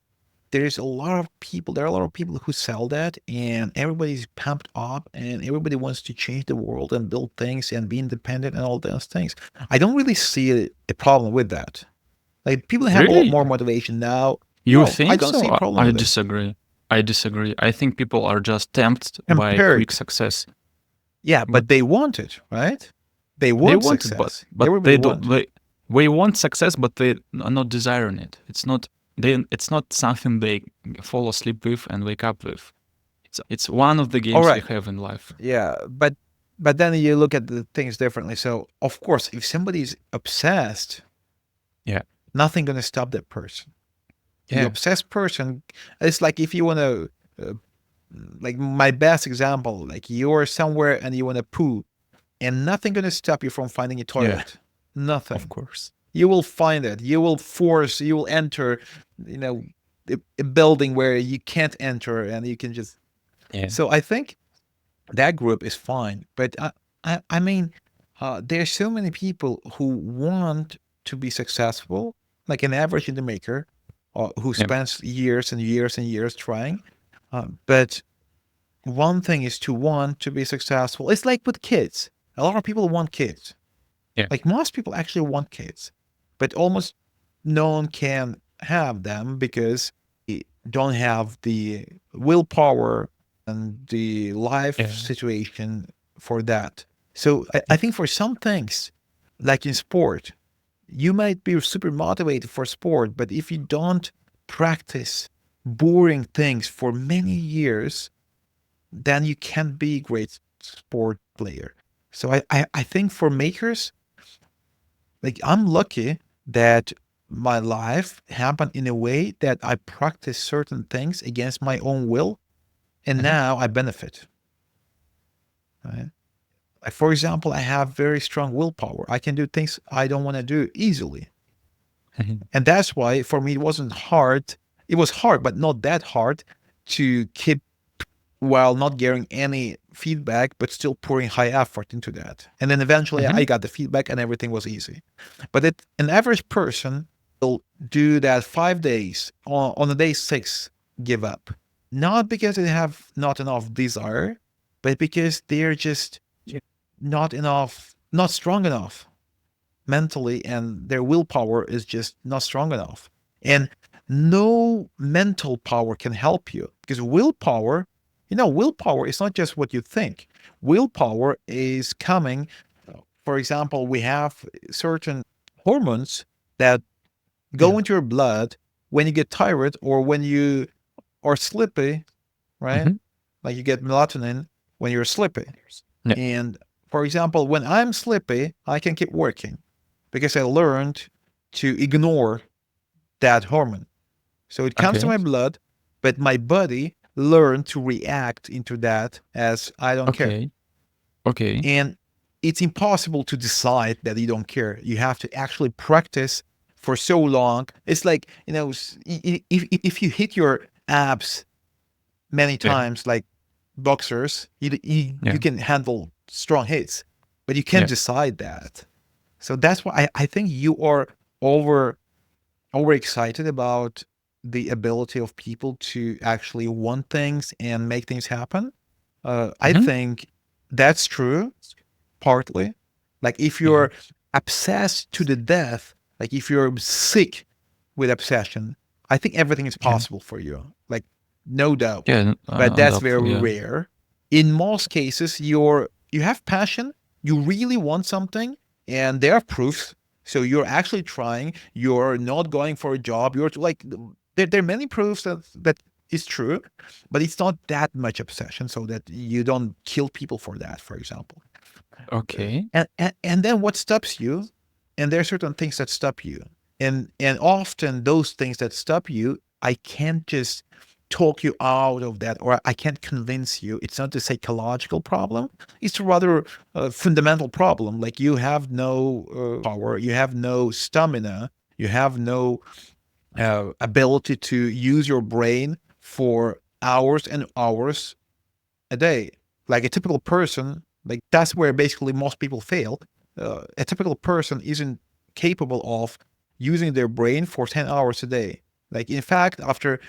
there's a lot of people, there are a lot of people who sell that, and everybody's pumped up, and everybody wants to change the world and build things and be independent and all those things. I don't really see a problem with that. Like, people have a lot Really? more motivation now. You No, I think don't so? see a problem I with it. disagree. I disagree. I think people are just tempted by quick Compared, success. yeah, But but they want it, right? They they want want it, but success. but Everybody they don't. want. They want success, but they are not desiring it. It's not they. It's not something they fall asleep with and wake up with. It's one of the All games we right. have in life. Yeah, but then you look at the things differently. So of course, if somebody's obsessed, Yeah. nothing gonna stop that person. The Yeah. obsessed person, it's like if you wanna, uh, like, my best example, like, you're somewhere and you wanna poo, and nothing gonna stop you from finding a Yeah. toilet. Of Nothing. course. You will find it. You will enter, you know, a building where you can't enter, and you can just. Yeah. So I think that group is fine. But I mean, there's so many people who want to be successful, like an average indie maker, who Yeah. spends years and years and years trying. But one thing is to want to be successful. It's like with kids. A lot of people want kids. Yeah. Like most people actually want kids, but almost no one can have them because they don't have the willpower and the life Yeah. situation for that. So I Yeah. think for some things, like in sport, you might be super motivated for sport, but if you don't practice boring things for many years, then you can't be a great sport player. So I think for makers, like I'm lucky that my life happened in a way that I practice certain things against my own will, and Mhm. now I benefit. Right? Like for example, I have very strong willpower. I can do things I don't want to do easily. Mhm. And that's why for me it wasn't hard. It was hard, but not that hard to keep while not getting any feedback, but still pouring high effort into that. And then eventually I Mhm. got the feedback and everything was easy. But an average person will do that 5 days. On the day six, give up. Not because they have not enough desire, but because they're just Yeah. not strong enough mentally, and their willpower is just not strong enough. And no mental power can help you because willpower, willpower is not just what you think. Willpower is coming, for example, we have certain hormones that go Yeah. into your blood when you get tired or when you are sleepy, right? Mhm. Like you get melatonin when you're sleepy. Yeah. And for example, when I'm sleepy, I can keep working because I learned to ignore that hormone. So it comes to Okay. my blood, but my body learned to react into that as I don't care. Okay. Okay. And it's impossible to decide that you don't care. You have to actually practice for so long. It's like, if you hit your abs many Yeah. times, like boxers, you Yeah. can handle strong hits, but you can't Yeah. decide that. So that's why I think you are over overexcited about the ability of people to actually want things and make things happen. I Mhm. think that's true, partly. Like if Yeah. you're obsessed to the death, like if you're sick with obsession, I think everything is Yeah. possible for you. Like no doubt. Yeah. But that's very Undoubtedly. Yeah. rare. In most cases, you have passion, you really want something, and there are proofs. So you're actually trying. You're not going for a job. You're like there are many proofs that is true, but it's not that much obsession, so that you don't kill people for that, for example. Okay. And then what stops you? And there are certain things that stop you, and often those things that stop you, I can't just talk you out of that, or I can't convince you. It's not a psychological problem. It's a rather fundamental problem. Like you have no power, you have no stamina, you have no ability to use your brain for hours and hours a day. Like a typical person, like that's where basically most people fail. A typical person isn't capable of using their brain for 10 hours a day. Like in fact, after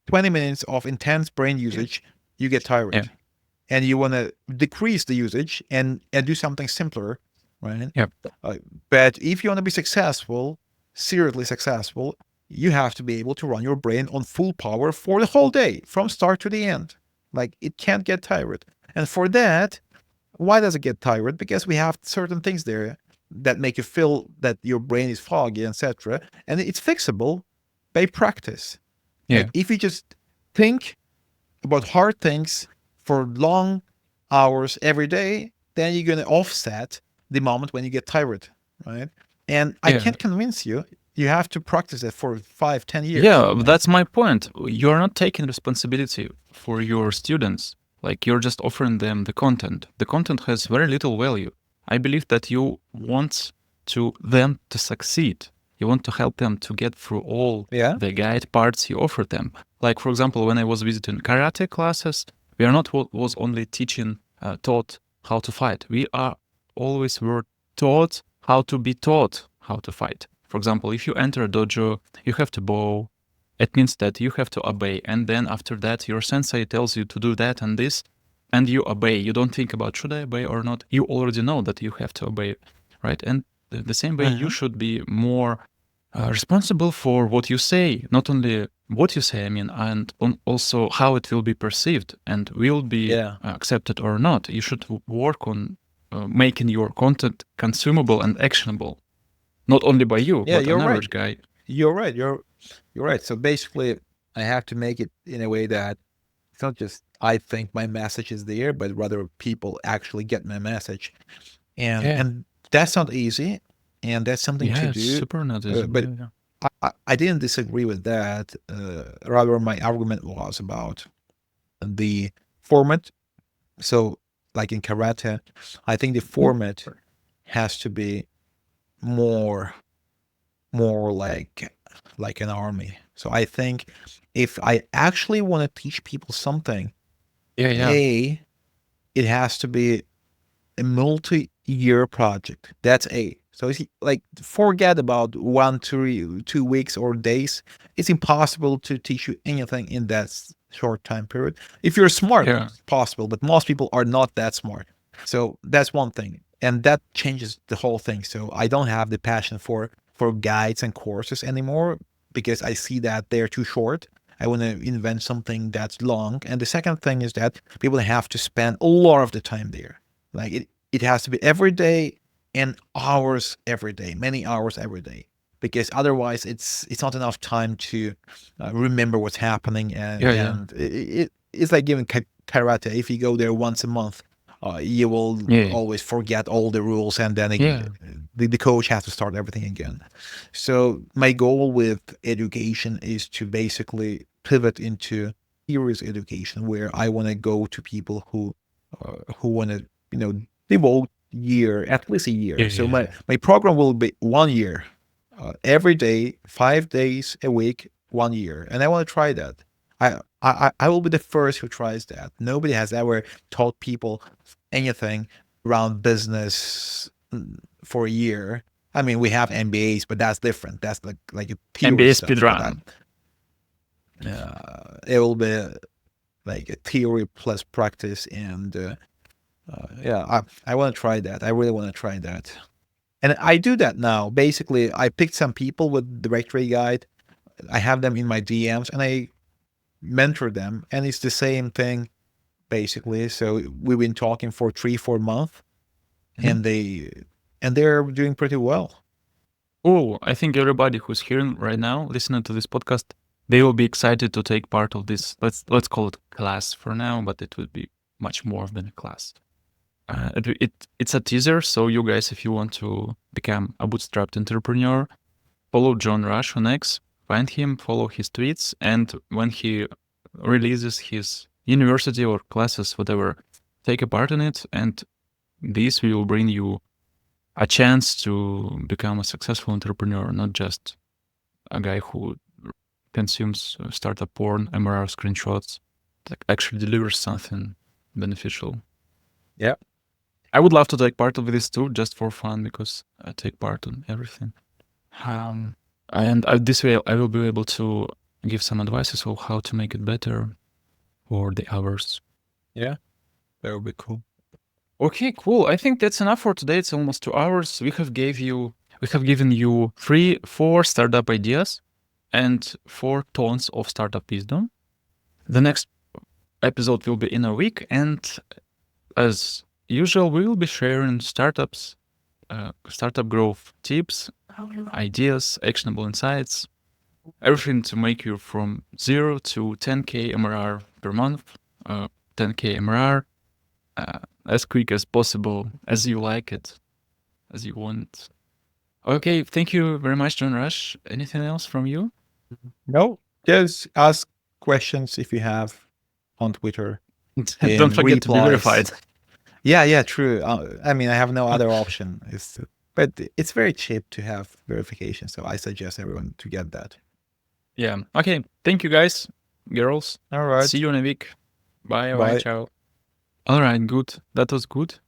20 minutes of intense brain usage, you get Yeah. tired and you want to decrease the usage and do something simpler, right? Yeah. Uh, but if you want to be successful, seriously successful, you have to be able to run your brain on full power for the whole day, from start to the end. Like it can't get tired. And for that, why does it get tired? Because we have certain things there that make you feel that your brain is foggy, etc. And it's fixable by practice. Like Yeah. if you just think about hard things for long hours every day, then you're going to offset the moment when you get tired, right? And I Yeah. can't convince you. You have to practice it for 5, 10 years, Yeah, right? that's my point. You're not taking responsibility for your students. Like you're just offering them the content. The content has very little value. I believe that you want to them to succeed. You want to help them to get through all Yeah. the guide parts you offer them. Like for example, when I was visiting karate classes, we are not was only teaching taught how to fight. We are always were taught how to be taught how to fight. For example, if you enter a dojo, you have to bow. It means that you have to obey. And then after that, your sensei tells you to do that and this, and you obey. You don't think about should I obey or not. You already know that you have to obey, right? And The same way you should be more responsible for what you say, not only what you say, I mean, and also how it will be perceived and will be Yeah. accepted or not. You should work on making your content consumable and actionable, not only by you, Yeah, but an you're right. average guy. You're right. You're right. So basically, I have to make it in a way that it's not just I think my message is there, but rather people actually get my message. Yeah. And that's not easy, and that's something to Yeah, it's do. super not easy. But Yeah. I didn't disagree with that. Rather, my argument was about the format. So, like in karate, I think the format has to be more like an army. So I think if I actually want to teach people something, Yeah. it has to be a multi-year project. That's A. So it's like forget about 2 weeks or days. It's impossible to teach you anything in that short time period. If you're smart, Yeah. it's possible, but most people are not that smart. So that's one thing, and that changes the whole thing. So I don't have the passion for guides and courses anymore because I see that they're too short. I want to invent something that's long. And the second thing is that people have to spend a lot of the time there. Like it has to be every day and hours every day, many hours every day, because otherwise it's not enough time to remember what's happening. Yeah. And it's like giving karate. If you go there once a month, you will Yeah. always forget all the rules, and then Yeah. the coach has to start everything again. So my goal with education is to basically pivot into serious education, where I want to go to people who want to devote at least a year. So Yeah. my program will be 1 year, every day, 5 days a week, 1 year, and I want to try that. I will be the first who tries that. Nobody has ever taught people anything around business for a year. I mean, we have MBAs, but that's different. That's like a theory NBA stuff. But speedrun. it will be like a theory plus practice, and yeah, I want to try that. I really want to try that, and I do that now. Basically, I picked some people with directory guide. I have them in my DMs, and I mentor them, and it's the same thing basically. So we've been talking for 3-4 months, and they're doing pretty well. Oh, I think everybody who's hearing right now, listening to this podcast, they will be excited to take part of this. Let's call it class for now, but it would be much more than a class. It's a teaser, so you guys, if you want to become a bootstrapped entrepreneur, follow John Rush on X, find him, follow his tweets, and when he releases his university or classes, whatever, take a part in it, and this will bring you a chance to become a successful entrepreneur, not just a guy who consumes startup porn, MRR screenshots, that actually delivers something beneficial. Yeah. I would love to take part of this too, just for fun, because I take part in everything. And this way I will be able to give some advices on how to make it better for the hours. Yeah, that would be cool. Okay, cool. I think that's enough for today. It's almost 2 hours. We have given you 4 startup ideas and 4 tons of startup wisdom. The next episode will be in a week, and as usual, we will be sharing startup growth tips, ideas, actionable insights, everything to make you from 0 to 10K MRR per month, 10K MRR, as quick as possible, as you like it, as you want. Okay, thank you very much, John Rush. Anything else from you? No, just ask questions if you have on Twitter. Don't forget to be verified. Yeah, true. I mean, I have no other option. But it's very cheap to have verification, so I suggest everyone to get that. Yeah. Okay. Thank you, guys, girls. All right. See you in a week. Bye. Bye. Ciao. All right. Good. That was good.